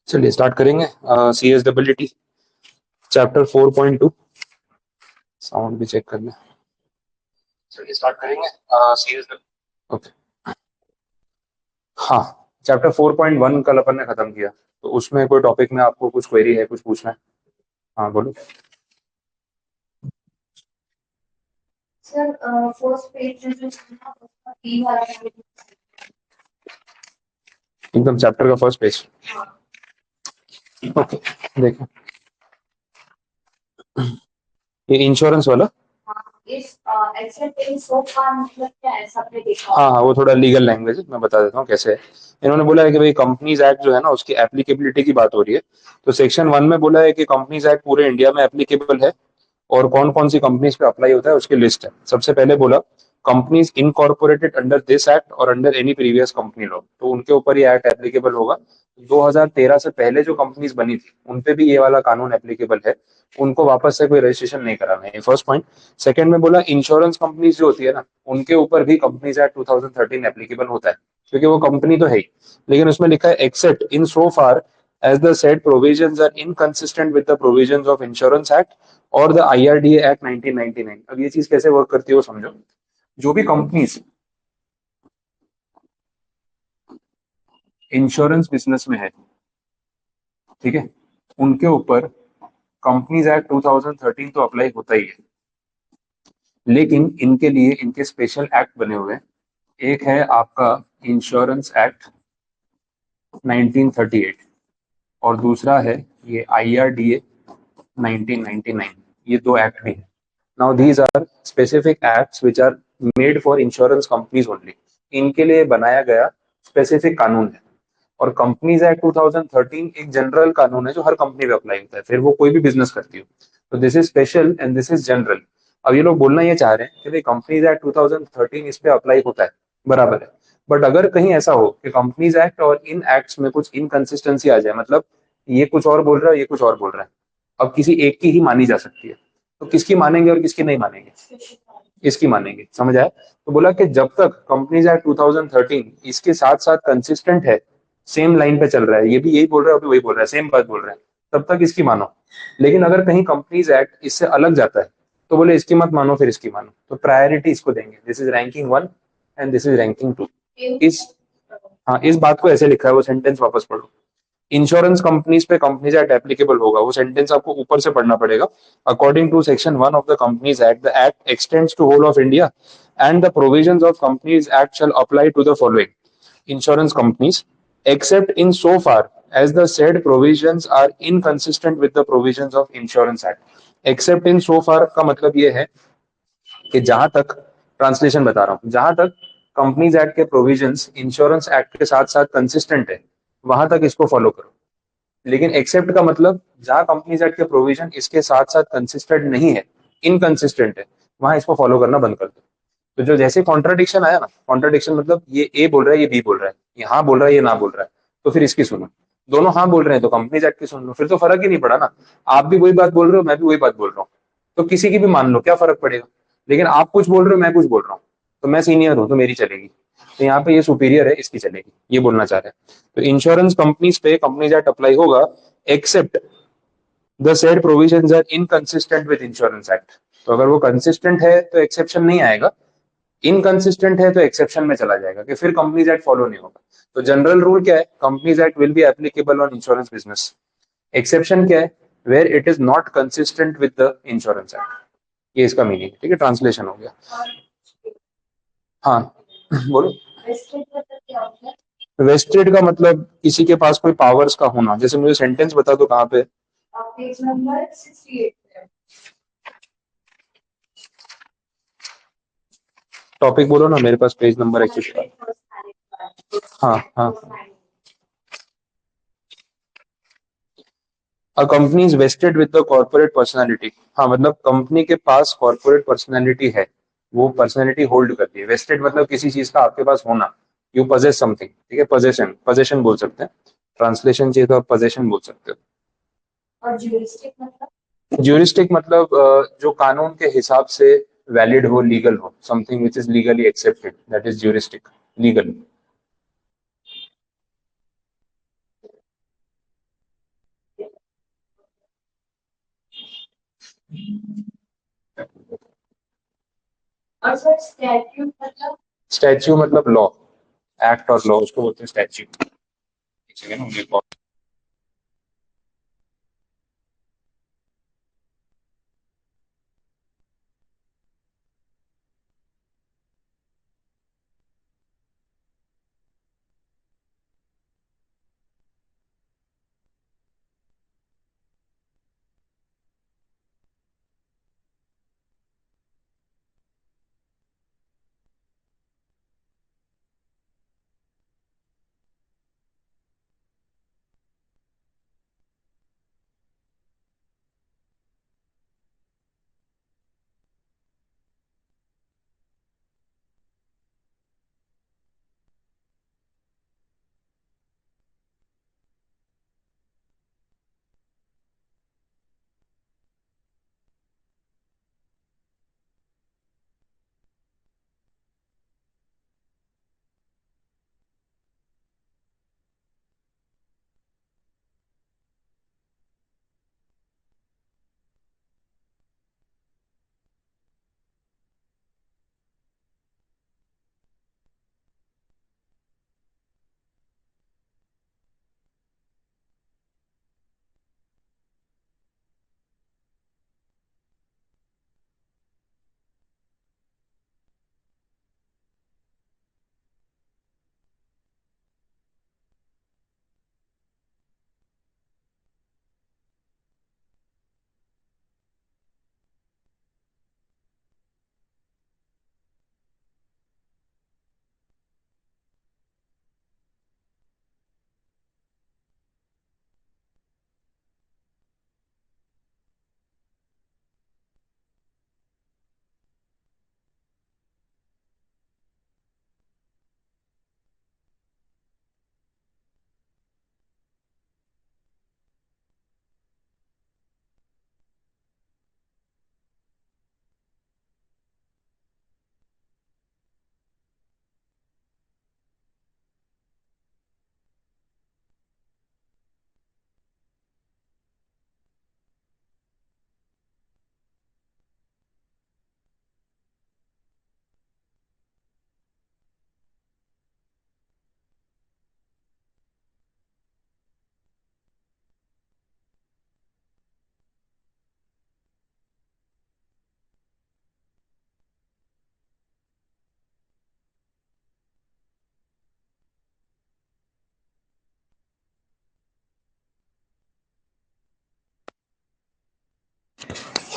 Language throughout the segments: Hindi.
चलिए स्टार्ट करेंगे। CSWT chapter 4.2। साउंड भी चेक कर लें। चलिए स्टार्ट करेंगे। CSW okay. हाँ, चैप्टर 4.1 कल अपन ने खत्म किया, तो उसमें कोई टॉपिक में आपको कुछ क्वेरी है, कुछ पूछना है? हाँ बोलो सर। फर्स्ट पेज जो बी वाला है। एकदम चैप्टर का फर्स्ट पेज। ओके, देखो ये इंश्योरेंस वाला। इस एक्सेप्ट इन सो फार मतलब क्या है, सबने देखा। हाँ हाँ, वो थोड़ा लीगल लैंग्वेज है, मैं बता देता हूँ कैसे है। इन्होंने बोला है कि भाई कंपनीज एक्ट जो है ना, उसकी एप्लीकेबिलिटी की बात हो रही है। तो सेक्शन 1 में बोला है कि कंपनीज एक्ट पूरे इंडिया में एप्लीकेबल है और कौन कौन सी कंपनीज पे अप्लाई होता है उसकी लिस्ट है। सबसे पहले बोला companies incorporated under this act और under any previous company law, तो उनके ऊपर ये एक्ट एप्लीकेबल होगा। 2013 से पहले जो कंपनीज बनी थी उन पे भी ये वाला कानून एप्लीकेबल है, उनको वापस से कोई रजिस्ट्रेशन नहीं कराना है। First point. सेकंड में बोला इंश्योरेंस कंपनीज जो होती है ना, उनके ऊपर भी कंपनीज एक्ट 2013 एप्लीकेबल होता है, क्योंकि वो कंपनी तो है ही। लेकिन उसमें लिखा है accept in so far as the said provisions are inconsistent with the provisions of Insurance Act और द IRDA एक्ट 1999। अब ये चीज कैसे वर्क करती है वो समझो। जो भी कंपनीज इंश्योरेंस बिजनेस में है, ठीक है, उनके ऊपर कंपनीज एक्ट 2013 तो अप्लाई होता ही है, लेकिन इनके लिए इनके स्पेशल एक्ट बने हुए हैं। एक है आपका इंश्योरेंस एक्ट 1938 और दूसरा है ये IRDA 1999। ये दो एक्ट भी है। Now these are specific acts which are made for insurance companies only. इनके लिए बनाया गया स्पेसिफिक कानून है। और कंपनीज एक्ट 2013 एक जनरल कानून है जो हर कंपनी पे अप्लाई होता है, फिर वो कोई भी बिजनेस करती हो। तो this is special and this is general. अब ये लोग बोलना ये चाह रहे हैं कि भाई कंपनीज एक्ट 2013 इस पे अप्लाई होता है, बराबर है। बट अगर कहीं ऐसा हो कि कंपनीज एक्ट और इन एक्ट्स में कुछ इनकंसिस्टेंसी आ जाए, मतलब ये कुछ और बोल रहा है, ये कुछ और बोल रहा है, अब किसी एक की ही मानी जा सकती है, तो किसकी मानेंगे और किसकी नहीं मानेंगे? इसकी मानेंगे। समझ आया? तो बोला कि जब तक कंपनीज एक्ट 2013 इसके साथ साथ कंसिस्टेंट है, सेम लाइन पे चल रहा है, ये भी यही बोल रहा है, अभी वही बोल रहा है, सेम बात बोल रहा है, तब तक इसकी मानो। लेकिन अगर कहीं कंपनीज एक्ट इससे अलग जाता है तो बोले इसकी मत मानो, फिर इसकी मानो। तो प्रायोरिटी इसको देंगे। This is ranking 1 and this is ranking 2। इस हाँ, इस बात को ऐसे लिखा है, वो सेंटेंस वापस पढ़ो। इंश्योरेंस कंपनीज पे कंपनीज एक्ट एप्लीकेबल होगा, वो सेंटेंस आपको ऊपर से पढ़ना पड़ेगा। According to section 1 of the companies act, the act extends to whole of India and the provisions of companies act shall apply to the following insurance companies except in so far as the said provisions are inconsistent with the provisions of insurance act। except in so far का मतलब ये है कि जहां तक, ट्रांसलेशन बता रहा हूं, जहां तक कंपनीज एक्ट के प्रोविजंस इंश्योरेंस एक्ट के साथ साथ कंसिस्टेंट है, वहां तक इसको फॉलो करो। लेकिन एक्सेप्ट का मतलब जहां कंपनीज एक्ट के प्रोविजन इसके साथ साथ कंसिस्टेंट नहीं है, इनकंसिस्टेंट है, वहां इसको फॉलो करना बंद कर दो। तो जो जैसे कॉन्ट्राडिक्शन आया ना, कॉन्ट्राडिक्शन मतलब ये ए बोल रहा है, ये बी बोल रहा है, ये हाँ बोल रहा है, ये ना बोल रहा है, तो फिर इसकी सुनो। दोनों हाँ बोल रहे हैं तो कंपनीज एक्ट की सुन लो, फिर तो फर्क ही नहीं पड़ा ना। आप भी वही बात बोल रहे हो, मैं भी वही बात बोल रहा हूँ, तो किसी की भी मान लो, क्या फर्क पड़ेगा? लेकिन आप कुछ बोल रहे हो, मैं कुछ बोल रहा हूँ, तो मैं सीनियर हूँ तो मेरी चलेगी, तो यहाँ पे ये सुपीरियर है, इसकी चलेगी, ये बोलना चाह रहे हैं। तो इंश्योरेंस कंपनीज पे कंपनीज एक्ट अप्लाई होगा except the said provisions are inconsistent with insurance act. तो अगर वो कंसिस्टेंट है तो एक्सेप्शन नहीं आएगा, इनकंसिस्टेंट है तो एक्सेप्शन में चला जाएगा कि फिर कंपनीज एक्ट फॉलो नहीं होगा। तो जनरल रूल क्या है? Companies act will be applicable on insurance business. Exception क्या है? Where it is not consistent with the insurance act. ये इसका मीनिंग, ठीक है, ट्रांसलेशन हो गया। हाँ बोलो। वेस्टेड का मतलब किसी के पास कोई पावर्स का होना। जैसे मुझे सेंटेंस बता दो कहाँ पे। Page number 68। टॉपिक बोलो ना, मेरे पास पेज नंबर एक्चुअली। हाँ हाँ। A company is wasted with the corporate personality. हाँ, मतलब कंपनी के पास कॉर्पोरेट पर्सनालिटी है, वो पर्सनालिटी होल्ड करती है। वेस्टेड मतलब किसी चीज का आपके पास होना, यू पजेस समथिंग, ठीक है, पोजेशन, पोजेशन बोल सकते हैं। ट्रांसलेशन चाहिए तो आप पोजेशन बोल सकते हो। और ज्यूरिस्टिक मतलब? ज्यूरिस्टिक मतलब जो कानून के हिसाब से वैलिड हो, लीगल हो, something which is legally accepted, that is juristic, legal. और सर स्टैट्यूट मतलब? स्टैच्यू मतलब लॉ, एक्ट और लॉ उसको बोलते हैं स्टैच्यू। एक सेकेंड मुझे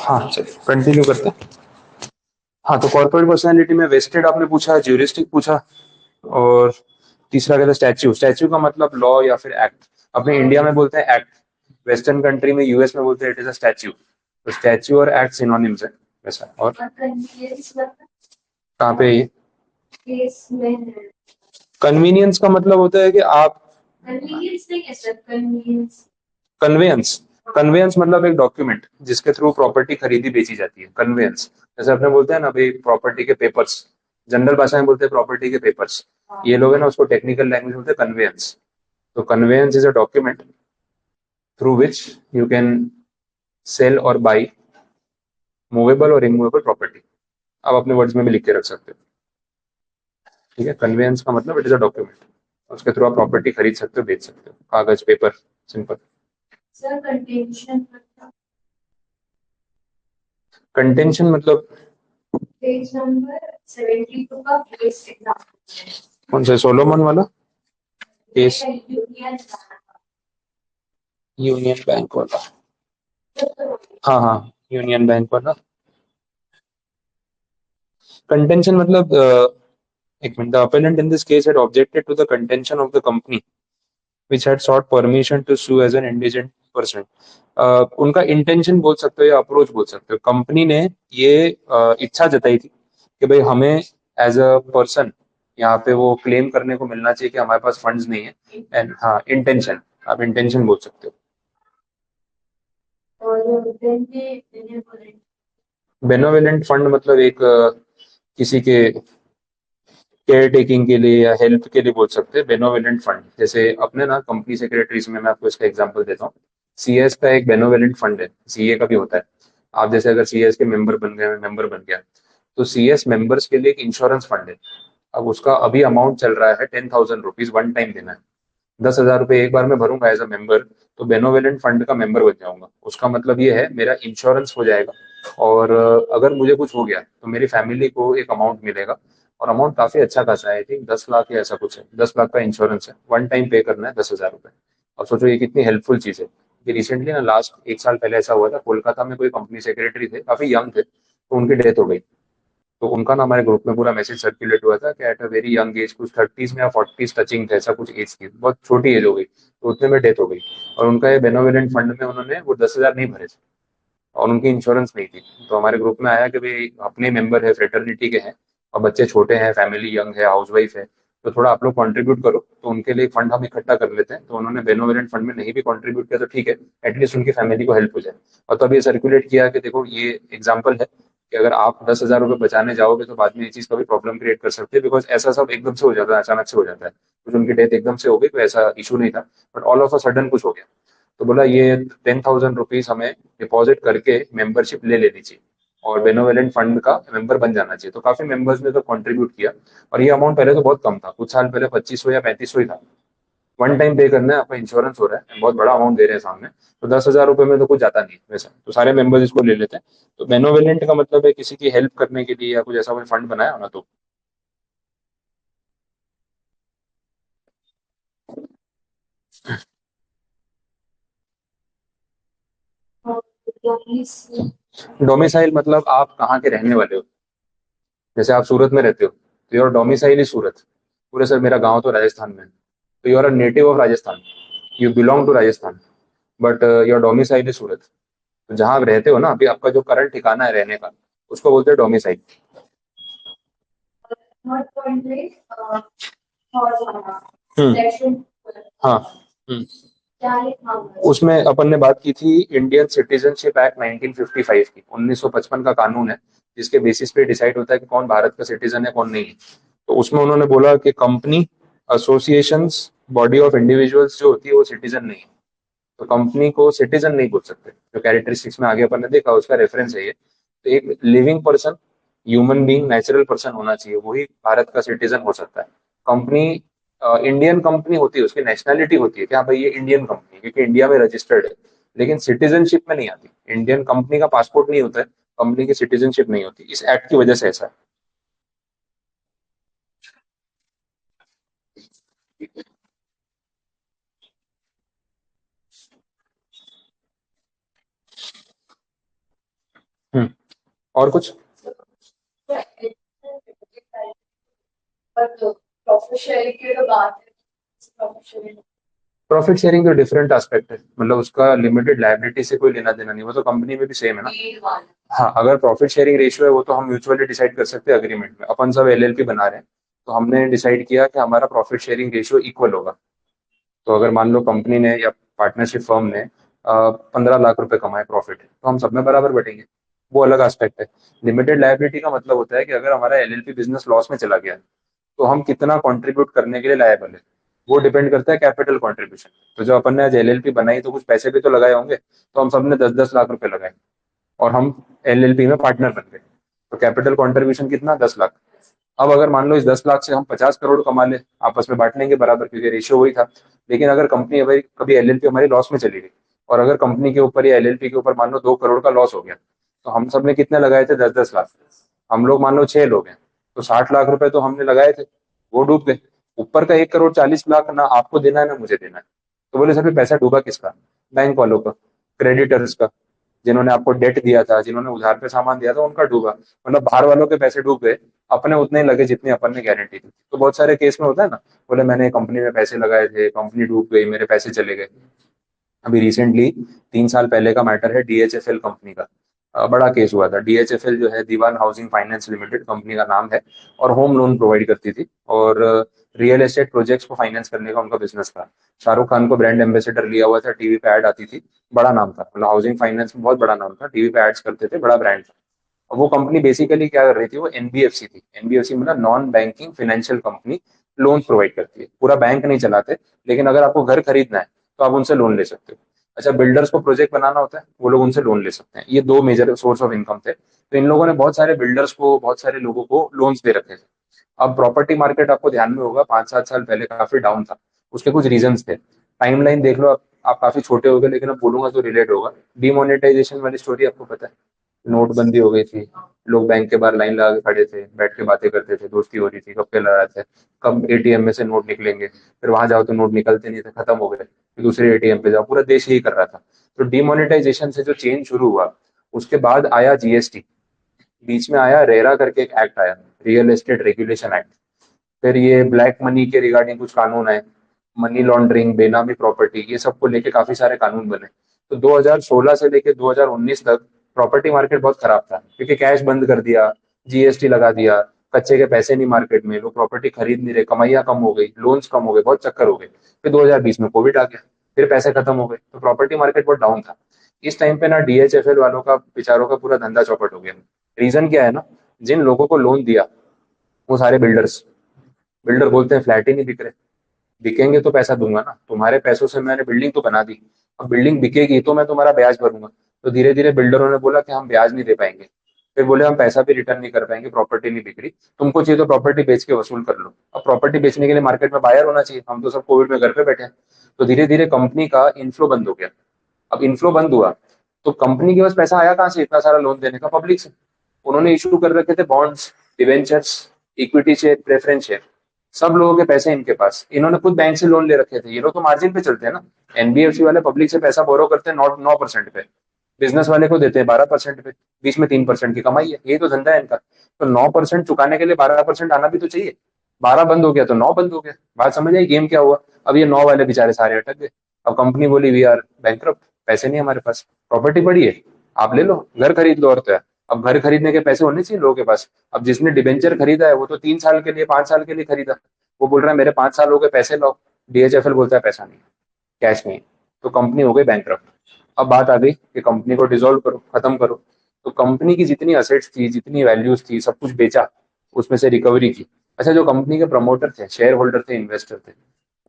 हाँ चलिए कंटिन्यू करते हैं। हाँ तो कॉर्पोरेट पर्सनैलिटी में वेस्टेड आपने पूछा, ज्यूरिस्टिक पूछा, और तीसरा क्या था, स्टैच्यू। स्टैच्यू का मतलब लॉ या फिर एक्ट। अपने इंडिया में बोलते हैं एक्ट, वेस्टर्न कंट्री में यूएस में बोलते हैं इट इज अ स्टैच्यू। तो स्टैच्यू और एक्ट सिनोनिम्स है वैसा। और कन्वीनियंस मतलब? कहाँ पे ये केस में कन्वीनियंस का मतलब होता है कि आप कन्वीनियंस नहीं है सर, कन्वीनियंस। कन्वेयंस, कन्वेयंस मतलब एक डॉक्यूमेंट जिसके थ्रू प्रॉपर्टी खरीदी बेची जाती है, कन्वेयंस। जैसे अपने बोलते हैं ना भाई प्रॉपर्टी के पेपर्स, जनरल भाषा में बोलते हैं प्रॉपर्टी के पेपर्स। ये लोग है ना उसको टेक्निकल लैंग्वेज बोलते हैं कन्वेयंस। तो conveyance is a document through which you can sell और बाई मूवेबल और इमूवेबल प्रॉपर्टी। आप अपने वर्ड्स में भी लिख के रख सकते हो। ठीक है, कन्वेयंस का मतलब इट इज अ डॉक्यूमेंट, उसके थ्रू आप प्रॉपर्टी खरीद सकते हो, बेच सकते हो, कागज पेपर, सिंपल। सर कंटेंशन मतलब? कंटेंशन मतलब पेज नंबर 72 का केस एग्जाम्पल। कौन सा, सोलोमन वाला केस? यूनियन। यूनियन बैंक वाला? हाँ हाँ, यूनियन बैंक वाला। कंटेंशन मतलब एक minute, the appellant in this case had objected to the contention of the company which had sought permission to sue as an indigent person. उनका इंटेंशन बोल सकते हो या अप्रोच बोल सकते हो। कंपनी ने ये इच्छा जताई थी कि भाई हमें एज अ पर्सन यहाँ पे वो क्लेम करने को मिलना चाहिए कि हमारे पास फंड्स नहीं है। एंड हाँ, इंटेंशन, आप इंटेंशन बोल सकते हो। और then benevolent। बेनोवेलेंट फंड मतलब एक किसी के केयर टेकिंग के लिए या हेल्प के लिए बोल सकते हैं बेनोवेलेंट फंड। जैसे अपने ना कंपनी सेक्रेटरीज में, मैं आपको इसका एग्जांपल देता हूँ। सीएस का एक बेनोवेलेंट फंड है, सीए का भी होता है। आप जैसे अगर सीएस के मेंबर बन गए, मेंबर बन गया, तो CS मेंबर्स के लिए एक इंश्योरेंस फंड है। अब उसका अभी अमाउंट चल रहा है 10,000 रुपीज, वन टाइम देना है। 10,000 रुपये एक बार में भरूंगा एज अ मेंबर, तो बेनोवेलेंट फंड का मेंबर बन जाऊंगा। उसका मतलब ये है मेरा इंश्योरेंस हो जाएगा, और अगर मुझे कुछ हो गया तो मेरी फैमिली को एक अमाउंट मिलेगा। और अमाउंट काफी अच्छा खासा है, आई थिंक 10 लाख या ऐसा कुछ है। 10 लाख का इंश्योरेंस है, वन टाइम पे करना है 10,000 रुपये। अब सोचो ये कितनी हेल्पफुल चीज है। कि रिसेंटली ना, लास्ट 1 साल पहले ऐसा हुआ था, कोलकाता में कोई कंपनी सेक्रेटरी थे, काफी यंग थे, तो उनकी डेथ हो गई। तो उनका ना हमारे ग्रुप में पूरा मैसेज सर्कुलेट हुआ था कि at a very young age, कुछ 30s में या 40s टचिंग थे, ऐसा कुछ एज थी, बहुत छोटी एज हो गई, तो उतने में डेथ हो गई। और उनका ये बेनोवेलेंट फंड में उन्होंने वो 10,000 नहीं भरे थे, और उनकी इंश्योरेंस नहीं थी। तो हमारे ग्रुप में आया कि भाई अपने मेंबर है, फ्रेटर्निटी के हैं, और बच्चे छोटे हैं, फैमिली यंग है, हाउसवाइफ है, तो थोड़ा आप लोग कंट्रीब्यूट करो, तो उनके लिए फंड हम इकट्ठा कर लेते हैं। तो उन्होंने बेनोवेलेंट फंड में नहीं भी कंट्रीब्यूट किया तो ठीक है, एटलीस्ट उनकी फैमिली को हेल्प हो जाए। और तब ये सर्कुलेट किया कि देखो ये एग्जाम्पल है कि अगर आप 10,000 रुपये बचाने जाओगे तो बाद में ये चीज कभी प्रॉब्लम क्रिएट कर सकती है, बिकॉज ऐसा सब एकदम से हो जाता है, अचानक से हो जाता है। कुछ उनकी डेथ एकदम से हो गई तो ऐसा इशू नहीं था, but all of a sudden कुछ हो गया। तो बोला ये 10,000 रुपीज हमें डिपॉजिट करके मेंबरशिप ले लेनी चाहिए, और बेनोवेलेंट फंड का मेंबर बन जाना चाहिए। तो काफी मेंबर्स ने तो कंट्रीब्यूट किया। और ये अमाउंट पहले तो बहुत कम था, कुछ साल पहले 2500 या 3500 ही था। वन टाइम पे करना है, आपका इंश्योरेंस हो रहा है, बहुत बड़ा अमाउंट दे रहे हैं सामने, तो 10,000 रुपये में तो कुछ जाता नहीं है वैसा, तो सारे मेंबर्स इसको ले लेते हैं। तो बेनोवेलेंट का मतलब है किसी की हेल्प करने के लिए, या कुछ ऐसा कोई फंड बनाया होना तो। डोमिसाइल मतलब आप कहाँ के रहने वाले हो। जैसे आप सूरत में रहते हो, तो योर डोमिसाइल इज सूरत। पूरे सर मेरा गांव तो राजस्थान में है, तो you are a native of Rajasthan, you belong to Rajasthan, but your domicile is Surat. तो जहाँ आप रहते हो ना अभी, आपका जो करंट ठिकाना है रहने का, उसको बोलते हैं domicile. Third point is, Hosanna. Hmm. Section हाँ। हम्म। क्या लिखा हुआ है? उसमें अपन ने बात की थी इंडियन सिटीजनशिप एक्ट 1955 की, 1955 का कानून है, जिसके बेसिस पे डिसाइड होता है कि कौन भारत का सिटीजन है, कौन नहीं है। तो उसमें उन्होंने बोला कि company, associations, body of individuals जो होती है वो सिटीजन नहीं है। तो कंपनी को सिटीजन नहीं बोल सकते। जो कैरेक्टरिस्टिक्स में आगे अपन ने देखा उसका रेफरेंस है ये। तो एक living person, human being, natural person होना चाहिए, वही भारत का सिटीजन हो सकता है। कंपनी इंडियन कंपनी होती है, उसकी नेशनैलिटी होती है कि हाँ भाई ये इंडियन कंपनी है, क्योंकि इंडिया में रजिस्टर्ड है, लेकिन सिटीजनशिप में नहीं आती। इंडियन कंपनी का पासपोर्ट नहीं होता है, कंपनी की सिटीजनशिप नहीं होती, इस एक्ट की वजह से ऐसा है। हम्म। और कुछ। पर प्रॉफिट शेयरिंग की तो बात है, प्रॉफिट शेयरिंग। प्रॉफिट शेयरिंग तो डिफरेंट एस्पेक्ट है, मतलब उसका लिमिटेड लायबिलिटी से कोई लेना देना नहीं, वो तो कंपनी में भी सेम है ना। हाँ, अगर प्रॉफिट शेयरिंग रेशियो है वो तो हम म्यूचुअली डिसाइड कर सकते हैं अग्रीमेंट में। अपन सब LLP बना रहे हैं, तो हमने डिसाइड किया कि हमारा प्रॉफिट शेयरिंग रेशियो इक्वल होगा। तो अगर मान लो कंपनी ने या पार्टनरशिप फर्म ने 15 लाख रुपए कमाए प्रॉफिट, तो हम सब में बराबर बटेंगे। वो अलग एस्पेक्ट है। लिमिटेड लायबिलिटी का मतलब होता है कि अगर हमारा LLP बिजनेस लॉस में चला गया, तो हम कितना कंट्रीब्यूट करने के लिए लायबल है। वो डिपेंड करता है कैपिटल कंट्रीब्यूशन। तो जब अपन ने आज LLP बनाई तो कुछ पैसे भी तो लगाए होंगे, तो हम सब ने 10-10 लाख रुपए लगाए, और हम LLP में पार्टनर बन गए। तो कैपिटल कंट्रीब्यूशन कितना, 10 लाख। अब अगर मान लो इस 10 लाख से हम 50 करोड़ कमा ले, आपस में बांट लेंगे बराबर, क्योंकि रेशियो वही था। लेकिन अगर कंपनी अगर कभी LLP हमारी लॉस में चली गई, और अगर कंपनी के ऊपर या LLP के ऊपर मान लो 2 करोड़ का लॉस हो गया, तो हम सब ने कितने लगाए थे, 10-10 लाख। हम लोग मान लो 6 लोग हैं, तो 60 लाख रुपए तो हमने लगाए थे, वो डूब गए। ऊपर का 1 करोड़ 40 लाख ना आपको देना है ना मुझे देना है। तो बोले सर फिर पैसा डूबा किसका, बैंक वालों का, क्रेडिटर्स का, जिन्होंने आपको डेट दिया था, जिन्होंने उधार पे सामान दिया था, उनका डूबा। मतलब बाहर वालों के पैसे डूब गए, अपने उतने ही लगे जितनी अपन ने गारंटी दी। तो बहुत सारे केस में होता है ना, बोले मैंने कंपनी में पैसे लगाए थे, कंपनी डूब गई, मेरे पैसे चले गए। अभी रिसेंटली 3 साल पहले का मैटर है, DHFL कंपनी का। बड़ा केस हुआ था। DHFL जो है, दीवान हाउसिंग फाइनेंस लिमिटेड कंपनी का नाम है, और होम लोन प्रोवाइड करती थी, और रियल एस्टेट प्रोजेक्ट्स को फाइनेंस करने का उनका बिजनेस था। शाहरुख खान को ब्रांड एम्बेसडर लिया हुआ था, टीवी पे ऐड आती थी। बड़ा नाम था, मतलब हाउसिंग फाइनेंस में बहुत बड़ा नाम था, टीवी पे एड्स करते थे, बड़ा ब्रांड था। और वो कंपनी बेसिकली क्या कर रही थी, वो NBFC थी। NBFC मतलब non banking financial company, loan provide करती है, पूरा बैंक नहीं चलाते, लेकिन अगर आपको घर खरीदना है तो आप उनसे लोन ले सकते हो। अच्छा, बिल्डर्स को प्रोजेक्ट बनाना होता है, वो लोग उनसे लोन ले सकते हैं। ये दो मेजर सोर्स ऑफ इनकम थे। तो इन लोगों ने बहुत सारे बिल्डर्स को, बहुत सारे लोगों को लोन्स दे रखे थे। अब प्रॉपर्टी मार्केट आपको ध्यान में होगा 5-7 साल पहले काफी डाउन था। उसके कुछ रीजंस थे। टाइमलाइन देख लो आप काफी छोटे हो गए, लेकिन अब बोलूंगा तो रिलेट होगा। डिमोनेटाइजेशन वाली स्टोरी आपको पता है, नोटबंदी हो गई थी। लोग बैंक के बाहर लाइन लगा के खड़े थे, बैठ के बातें करते थे, दोस्ती हो रही थी, गप्पे लड़ा रहे थे, कब एटीएम में से नोट निकलेंगे। फिर वहां जाओ तो नोट निकलते नहीं थे, खत्म हो गए, फिर दूसरे एटीएम पे जाओ। पूरा देश यही कर रहा था। तो डिमोनेटाइजेशन से जो चेंज शुरू हुआ, उसके बाद आया जीएसटी। बीच में आया रेरा करके एक एक्ट आया, रियल एस्टेट रेगुलेशन एक्ट। फिर ये ब्लैक मनी के रिगार्डिंग कुछ कानून आए, मनी लॉन्ड्रिंग, बेनामी प्रॉपर्टी, ये सबको लेके काफी सारे कानून बने। तो 2016 से लेके 2019 तक प्रॉपर्टी मार्केट बहुत खराब था, क्योंकि कैश बंद कर दिया, जीएसटी लगा दिया, कच्चे के पैसे नहीं मार्केट में, लोग प्रॉपर्टी खरीद नहीं रहे, कमाइयां कम हो गई, लोन्स कम हो गए, बहुत चक्कर हो गए। फिर 2020 में कोविड आ गया, फिर पैसे खत्म हो गए, तो प्रॉपर्टी मार्केट बहुत डाउन था। इस टाइम पे ना डीएचएफएल वालों का, बेचारों का पूरा धंधा चौपट हो गया। रीजन क्या है ना, जिन लोगों को लोन दिया वो सारे बिल्डर्स। बिल्डर बोलते हैं फ्लैट ही नहीं बिक रहे। बिकेंगे तो पैसा दूंगा ना, तुम्हारे पैसों से मैंने बिल्डिंग तो बना दी, अब बिल्डिंग बिकेगी तो मैं तुम्हारा ब्याज भरूंगा। तो धीरे धीरे बिल्डरों ने बोला कि हम ब्याज नहीं दे पाएंगे। फिर बोले हम पैसा भी रिटर्न नहीं कर पाएंगे, प्रॉपर्टी नहीं बिक रही, तुमको चाहिए तो प्रॉपर्टी बेच के वसूल कर लो। अब प्रॉपर्टी बेचने के लिए मार्केट में बायर होना चाहिए, हम तो सब कोविड में घर पे बैठे हैं। तो धीरे धीरे कंपनी का इनफ्लो बंद हो गया। अब इनफ्लो बंद हुआ, तो कंपनी के पास पैसा आया कहाँ से इतना सारा लोन देने का? पब्लिक से। उन्होंने इशू कर रखे थे bonds, debentures, equity share, preference share, सब लोगों के पैसे इनके पास। इन्होंने खुद बैंक से लोन ले रखे थे। ये लोग तो मार्जिन पे चलते हैं ना। एनबीएफसी वाले पब्लिक से पैसा बोरो करते हैं 9% पे, बिजनेस वाले को देते हैं 12% पे, बीच में 3% की कमाई है। ये तो धंधा है इनका। तो 9% चुकाने के लिए 12% आना भी तो चाहिए। 12 बंद हो गया तो 9 बंद हो गया। बात समझ आई गेम क्या हुआ? अब ये 9 वाले बेचारे सारे अटक गए। अब कंपनी बोली वी आर बैंकरप्ट, पैसे नहीं हमारे पास, प्रॉपर्टी पड़ी है, आप ले लो, घर खरीद लो, और तो है। अब घर खरीदने के पैसे होने चाहिए लोगों के पास। अब जिसने डिबेंचर खरीदा है वो तो 3 साल के लिए, 5 साल के लिए खरीदा। वो बोल रहा है मेरे 5 साल हो गए, पैसे लो। डीएचएफएल बोलता है पैसा नहीं, कैश नहीं। तो कंपनी हो गई बैंकरप्ट। अब बात आ गई कि कंपनी को डिसॉल्व करो, खत्म करो। तो कंपनी की जितनी असेट्स थी, जितनी वैल्यूज थी, सब कुछ बेचा, उसमें से रिकवरी की। अच्छा, जो कंपनी के प्रमोटर थे, शेयर होल्डर थे, इन्वेस्टर थे,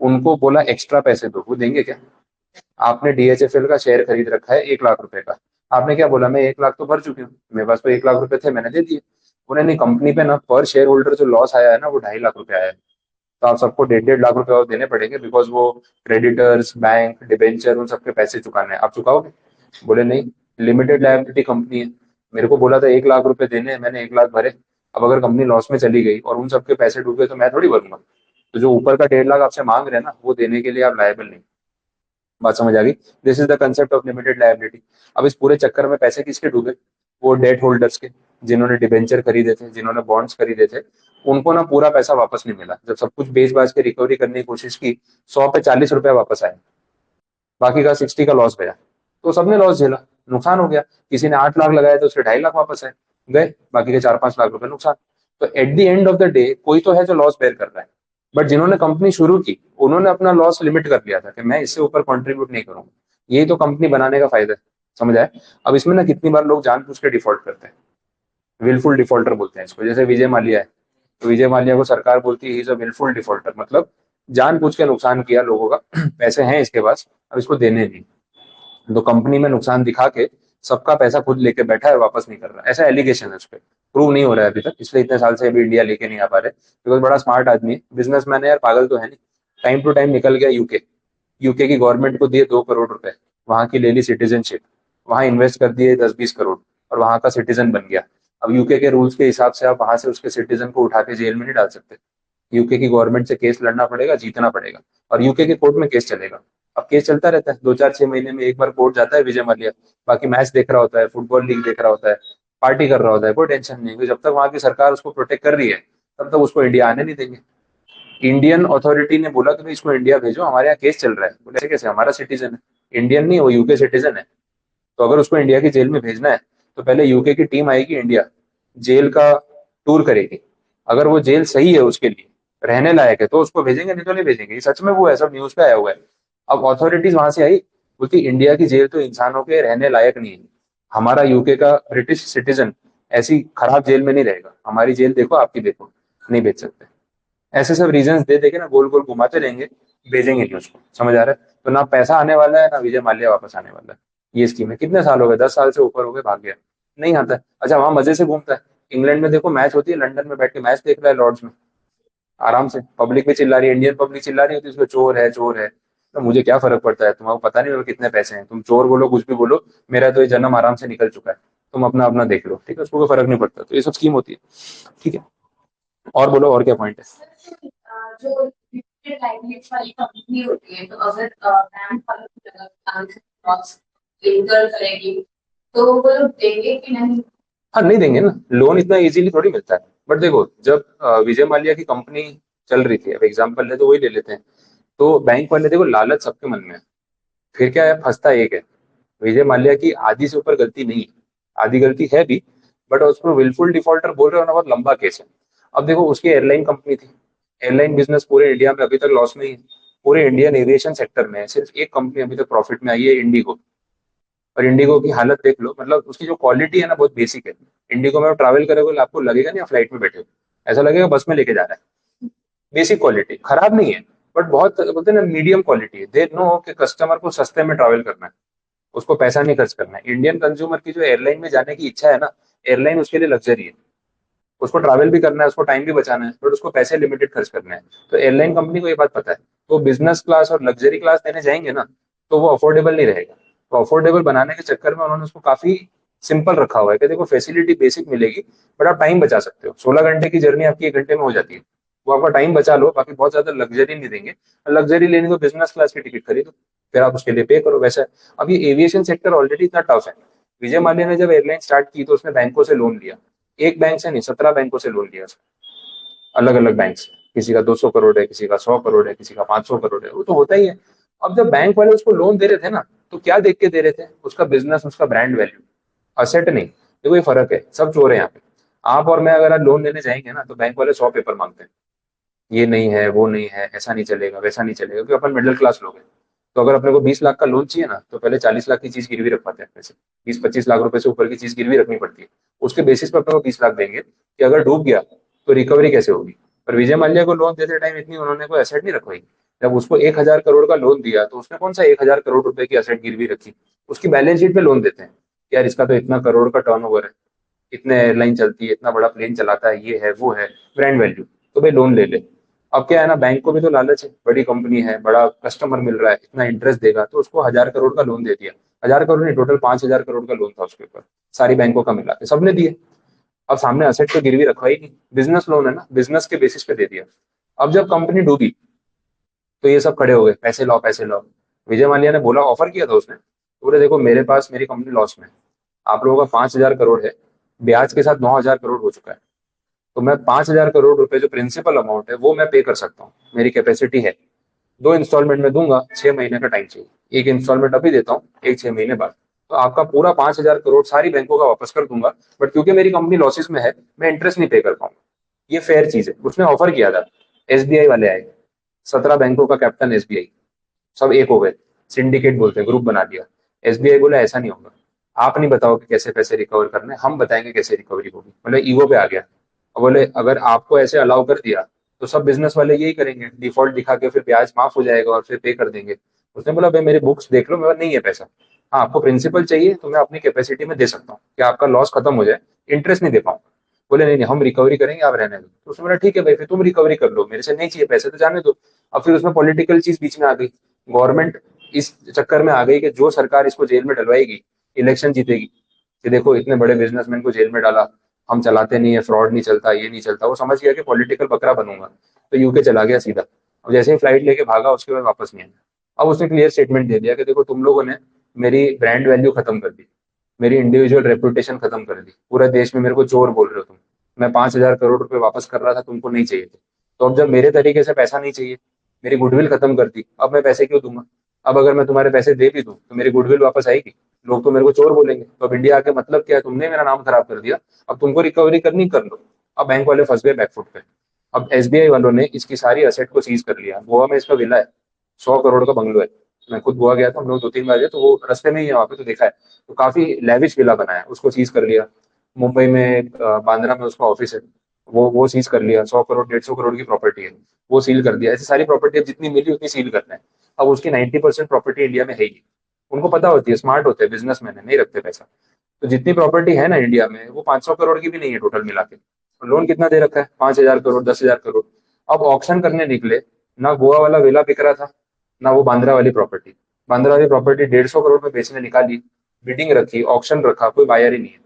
उनको बोला एक्स्ट्रा पैसे दो, वो देंगे क्या? आपने डीएचएफएल का शेयर खरीद रखा है 1 लाख रुपए का, आपने क्या बोला, मैं 1 लाख तो भर चुकी हूँ, मेरे पास तो 1 लाख रुपए थे, मैंने दे दिए। उन्हें नहीं, कंपनी पे ना पर शेयर होल्डर जो लॉस आया है ना, वो 2.5 लाख रुपए आया है। तो आप सबको 1.5 लाख रुपए और देने पड़ेंगे, बिकॉज वो क्रेडिटर्स, बैंक, डिबेंचर, उन सबके पैसे चुकाने हैं। आप चुकाओगे? बोले नहीं, लिमिटेड लायबिलिटी कंपनी है, मेरे को बोला था 1 लाख रुपए देने हैं, मैंने 1 लाख भरे। अब अगर कंपनी लॉस में चली गई और उन सबके पैसे डूब गए तो मैं थोड़ी भरूंगा। तो जो ऊपर का 1.5 लाख आपसे मांग रहे हैं ना, वो देने के लिए आप लायबल नहीं। बात समझ आ गई? This is the concept of limited liability. अब इस पूरे चक्कर में पैसे किसके डूबे? वो डेट होल्डर्स के, जिन्होंने डिबेंचर खरीदे थे, जिन्होंने बॉन्ड्स खरीदे थे। उनको ना पूरा पैसा वापस नहीं मिला। जब सब कुछ बेच बाज के रिकवरी करने की कोशिश की, 100 पे 40 रुपया वापस आया, बाकी का 60 का लॉस गया। तो सबने लॉस झेला, नुकसान हो गया। किसी ने 8 लाख लगाया तो उसके 2.5 लाख वापस आए, गए बाकी के 4-5 लाख रुपए नुकसान। तो at the end of the day कोई तो है जो लॉस बेयर कर रहा है। बट जिन्होंने कंपनी शुरू की, उन्होंने अपना लॉस लिमिट कर लिया था कि मैं इससे ऊपर कंट्रीब्यूट नहीं करूंगा। यही तो कंपनी बनाने का फायदा है। समझ आए? अब इसमें ना कितनी बार लोग जानबूझ के डिफॉल्ट करते हैं, विलफुल डिफॉल्टर बोलते हैं इसको। जैसे विजय माल्या है, तो विजय माल्या को सरकार बोलती है he is a wilful defaulter, मतलब जानबूझ के नुकसान किया लोगों का। पैसे हैं इसके पास, अब इसको देने नहीं। तो कंपनी में नुकसान दिखा के सबका पैसा खुद लेके बैठा है और वापस नहीं कर रहा। ऐसा एलिगेशन है उस पर, प्रूव नहीं हो रहा है अभी तक, इसलिए इतने साल से अभी इंडिया लेके नहीं आ पा रहे। बिकॉज बड़ा स्मार्ट आदमी है, बिजनेसमैन है यार, पागल तो है नहीं। टाइम टू टाइम निकल गया यूके। यूके की गवर्नमेंट को दिए 2 करोड़ रुपए, वहां की ले ली सिटीजनशिप, वहां इन्वेस्ट कर दिए 10-20 करोड़, और वहां का सिटीजन बन गया। अब यूके के रूल्स के हिसाब से आप वहां से उसके सिटीजन को उठा के जेल में नहीं डाल सकते। यूके की गवर्नमेंट से केस लड़ना पड़ेगा, जीतना पड़ेगा, और यूके के कोर्ट में केस चलेगा। अब केस चलता रहता है, 2-4-6 महीने में एक बार कोर्ट जाता है विजय माल्या। बाकी मैच देख रहा होता है, फुटबॉल लीग देख रहा होता है, पार्टी कर रहा होता है, कोई टेंशन नहीं, क्योंकि जब तक वहां की सरकार उसको प्रोटेक्ट कर रही है, तब तक उसको इंडिया आने नहीं देंगे। इंडियन अथॉरिटी ने बोला कि भाई इसको इंडिया भेजो, हमारे यहाँ केस चल रहा है। बोले ऐसे कैसे, हमारा सिटीजन है। इंडियन नहीं, वो यूके सिटीजन है। तो अगर उसको इंडिया की जेल में भेजना है, तो पहले यूके की टीम आएगी इंडिया, जेल का टूर करेगी। अगर वो जेल सही है, उसके लिए रहने लायक है, तो उसको भेजेंगे, नहीं तो नहीं भेजेंगे। ये सच में वो है, सब न्यूज पे आया हुआ है। अब अथॉरिटीज वहां से आई, बोलती इंडिया की जेल तो इंसानों के रहने लायक नहीं है, हमारा यूके का ब्रिटिश सिटीजन ऐसी खराब जेल में नहीं रहेगा, हमारी जेल देखो, आपकी देखो, नहीं भेज सकते। ऐसे सब रीजंस दे देके ना गोल गोल घुमाते रहेंगे, भेजेंगे नहीं उसको। समझ आ रहा है? तो ना पैसा आने वाला है ना विजय माल्या वापस आने वाला है। ये स्कीम है। कितने साल हो गए, 10 साल से ऊपर हो गए, भाग गया, नहीं आता है। अच्छा वहां मजे से घूमता है। इंग्लैंड में देखो मैच होती है, लंदन में बैठ के मैच देख रहा है लॉर्ड्स में, आराम से। पब्लिक भी चिल्ला रही है, इंडियन पब्लिक चिल्ला रही होती है उसमें, चोर है चोर है। तो मुझे क्या फर्क पड़ता है, तुम्हारा पता नहीं मेरे कितने पैसे हैं, तुम चोर बोलो कुछ भी बोलो, मेरा तो ये जन्म आराम से निकल चुका है। तुम अपना अपना देख लो, ठीक है, उसको कोई फर्क नहीं पड़ता। तो ये सब स्कीम होती है, ठीक है। और बोलो, और क्या पॉइंट है। जो लिमिटेड लाइबिलिटी वाली कंपनी होती है, तो अगर बैंक वालों को लगा बैंक लॉस इंकर करेगी, तो वो लोग देंगे कि नहीं? हाँ नहीं देंगे ना, लोन इतना इजीली थोड़ी मिलता है। बट देखो जब विजय माल्या की कंपनी चल रही थी, अब एग्जाम्पल ले तो वही ले लेते हैं, तो बैंक वाले, देखो लालच सबके मन में है। फिर क्या है, फंसता एक है। विजय माल्या की आधी से ऊपर गलती नहीं है, आधी गलती है भी, बट उसको विलफुल डिफॉल्टर बोल रहे हो ना, बहुत लंबा केस है। अब देखो उसकी एयरलाइन कंपनी थी, एयरलाइन बिजनेस पूरे इंडिया में अभी तक लॉस में ही है। पूरे इंडियन एविएशन सेक्टर में सिर्फ एक कंपनी अभी तक प्रॉफिट में आई है, इंडिगो। और इंडिगो की हालत देख लो, मतलब उसकी जो क्वालिटी है ना, बहुत बेसिक है। इंडिगो में ट्रैवल करोगे आपको लगेगा नहीं आप फ्लाइट में बैठे हो, ऐसा लगेगा बस में लेके जा रहा है। बेसिक क्वालिटी खराब नहीं है, बट बहुत बोलते हैं ना मीडियम क्वालिटी है। दे नो कि कस्टमर को सस्ते में ट्रैवल करना है, उसको पैसा नहीं खर्च करना है। इंडियन कंज्यूमर की जो एयरलाइन में जाने की इच्छा है ना, एयरलाइन उसके लिए लग्जरी है। उसको ट्रैवल भी करना है, उसको टाइम भी बचाना है, बट उसको पैसे लिमिटेड खर्च करना है। तो एयरलाइन कंपनी को ये बात पता है। तो बिजनेस क्लास और लग्जरी क्लास देने जाएंगे ना, तो वो अफोर्डेबल नहीं रहेगा। तो अफोर्डेबल बनाने के चक्कर में उन्होंने उसको काफी सिंपल रखा हुआ है कि देखो फैसिलिटी बेसिक मिलेगी, बट आप टाइम बचा सकते हो। 16 घंटे की जर्नी आपकी 1 घंटे में हो जाती है, वो आपका टाइम बचा लो। बाकी बहुत ज्यादा लग्जरी नहीं देंगे। लग्जरी लेनी तो बिजनेस क्लास की टिकट खरीदो, फिर आप उसके लिए पे करो, वैसा है। अब ये एविएशन सेक्टर ऑलरेडी इतना टफ है। विजय माल्या ने जब एयरलाइन स्टार्ट की तो उसने बैंकों से लोन लिया, एक बैंक से नहीं 17 बैंकों से लोन लिया, अलग अलग बैंक से। किसी का 200 करोड़ है, किसी का 100 करोड़ है, किसी का 500 करोड़ है, वो तो होता ही है। अब जब बैंक वाले उसको लोन दे रहे थे ना, तो क्या देख के दे रहे थे, उसका बिजनेस, उसका ब्रांड वैल्यू, असेट नहीं। देखो ये फर्क है, सब चोर है यहाँ पे। आप और मैं अगर आज लोन लेने जाएंगे ना, तो बैंक वाले 100 पेपर मांगते हैं, ये नहीं है वो नहीं है, ऐसा नहीं चलेगा वैसा नहीं चलेगा, क्योंकि अपन मिडिल क्लास लोग हैं। तो अगर अपने को 20 लाख का लोन चाहिए ना, तो पहले 40 लाख की चीज गिरवी रखवाते हैं अपने से। 20-25 लाख रुपए से ऊपर की चीज गिरवी रखनी पड़ती है। उसके बेसिस पर अपने को 20 लाख देंगे कि अगर डूब गया तो रिकवरी कैसे होगी। पर विजय माल्या को लोन देते टाइम इतनी उन्होंने कोई एसेट नहीं रखवाई। जब उसको 1,000 करोड़ का लोन दिया, तो उसने कौन सा 1,000 करोड़ रुपए की एसेट गिरवी रखी। उसकी बैलेंस शीट पे लोन देते हैं कि यार इसका तो इतना करोड़ का टर्नओवर है, इतने एयरलाइन चलती है, इतना बड़ा प्लेन चलाता है, ये है वो है, ब्रांड वैल्यू। तो भाई लोन ले ले। अब क्या है ना, बैंक को भी तो लालच है, बड़ी कंपनी है, बड़ा कस्टमर मिल रहा है, इतना इंटरेस्ट देगा, तो उसको 1,000 करोड़ का लोन दे दिया। 1,000 करोड़ नहीं, टोटल 5,000 करोड़ का लोन था उसके ऊपर, सारी बैंकों का मिला के सबने दिए। अब सामने असेट तो गिरवी रखवाई नहीं, बिजनेस लोन है ना, बिजनेस के बेसिस पे दे दिया। अब जब कंपनी डूबी, तो ये सब खड़े हो गए, पैसे लाओ पैसे लाओ। विजय माल्या ने बोला, ऑफर किया था उसने, तो बोले देखो मेरे पास, मेरी कंपनी लॉस में है, आप लोगों का 5,000 करोड़ है, ब्याज के साथ 9,000 करोड़ हो चुका है। तो मैं 5,000 करोड़ रुपए जो प्रिंसिपल अमाउंट है वो मैं पे कर सकता हूँ, मेरी कैपेसिटी है। 2 इंस्टॉलमेंट में दूंगा, 6 महीने का टाइम चाहिए। एक इंस्टॉलमेंट अभी देता हूँ, एक 6 महीने बाद। तो आपका पूरा 5,000 करोड़ सारी बैंकों का वापस कर दूंगा। बट क्योंकि मेरी कंपनी लॉसेस में है, मैं इंटरेस्ट नहीं पे कर पाऊंगा। ये फेयर चीज है, उसने ऑफर किया था। एसबीआई वाले आए, 17 बैंकों का कैप्टन एसबीआई, सब एक हो गए, सिंडिकेट बोलते हैं, ग्रुप बना दिया। एसबीआई बोला ऐसा नहीं होगा, आप नहीं बताओ कि कैसे पैसे रिकवर करने, हम बताएंगे कैसे रिकवरी होगी। मतलब ईगो पे आ गया। अब बोले अगर आपको ऐसे अलाउ कर दिया, तो सब बिजनेस वाले यही करेंगे, डिफॉल्ट दिखा के फिर ब्याज माफ हो जाएगा और फिर पे कर देंगे। उसने बोला भाई मेरे बुक्स देख लो, मेरे पास नहीं है पैसा। हाँ आपको प्रिंसिपल चाहिए तो मैं अपनी कैपेसिटी में दे सकता हूँ कि आपका लॉस खत्म हो जाए, इंटरेस्ट नहीं दे पाऊँ। बोले नहीं नहीं हम रिकवरी करेंगे, आप रहने दो। तो उसने बोला ठीक है भाई, फिर तुम रिकवरी कर लो, मेरे से नहीं चाहिए पैसे तो जाने दो। अब फिर उसमें पॉलिटिकल चीज बीच में आ गई। गवर्नमेंट इस चक्कर में आ गई कि जो सरकार इसको जेल में डलवाएगी, इलेक्शन जीतेगी, कि देखो इतने बड़े बिजनेसमैन को जेल में डाला, हम चलाते नहीं है, फ्रॉड नहीं चलता, ये नहीं चलता। वो समझ गया कि पॉलिटिकल बकरा बनूंगा, तो यूके चला गया सीधा। अब जैसे ही फ्लाइट लेके भागा, उसके बाद वापस नहीं आया। अब उसने क्लियर स्टेटमेंट दे दिया कि देखो तुम लोगों ने मेरी ब्रांड वैल्यू खत्म कर दी, मेरी इंडिविजुअल रेपुटेशन खत्म कर दी, पूरे देश में मेरे को चोर बोल रहे हो तुम। मैं 5,000 करोड़ रुपए वापस कर रहा था, तुमको नहीं चाहिए थे। तो अब जब मेरे तरीके से पैसा नहीं चाहिए, मेरी गुडविल खत्म कर दी, अब मैं पैसे क्यों दूंगा। अब अगर मैं तुम्हारे पैसे दे भी दूं, तो मेरी गुडविल वापस आएगी, लोग तो मेरे को चोर बोलेंगे। तो अब इंडिया आके मतलब क्या है, तुमने मेरा नाम खराब कर दिया, अब तुमको रिकवरी करनी कर लो। अब बैंक वाले फंस गए बैकफुट पे। अब एसबीआई वालों ने इसकी सारी असेट को सीज कर लिया। गोवा में इसका विला है, 100 करोड़ का बंगलो है। मैं खुद गोवा गया था, हम लोग 2-3 बार गए, तो वो रास्ते में ही है वहाँ पे, तो देखा है। तो काफी लेविश विला बनाया है, उसको सीज कर लिया। मुंबई में बांद्रा में उसका ऑफिस है, वो सीज कर लिया। 100 करोड़ 150 करोड़ की प्रॉपर्टी है, वो सील कर दिया। ऐसी सारी प्रॉपर्टी अब जितनी मिली उतनी सील करना है। अब उसकी 90% प्रॉपर्टी इंडिया में है ही। उनको पता होती है, स्मार्ट होते हैं, बिजनेसमैन है, नहीं रखते पैसा। तो जितनी प्रॉपर्टी है ना इंडिया में, वो 500 करोड़ की भी नहीं है टोटल मिला के। लोन कितना दे रखा है? 5,000 करोड़, 10,000 करोड़। अब ऑक्शन करने निकले, ना गोवा वाला विला बिक रहा था, ना वो बांद्रा वाली प्रॉपर्टी। बांद्रा वाली प्रॉपर्टी 150 करोड़ में बेचने निकाली, बिडिंग रखी, ऑक्शन रखा, कोई बायर ही नहीं है,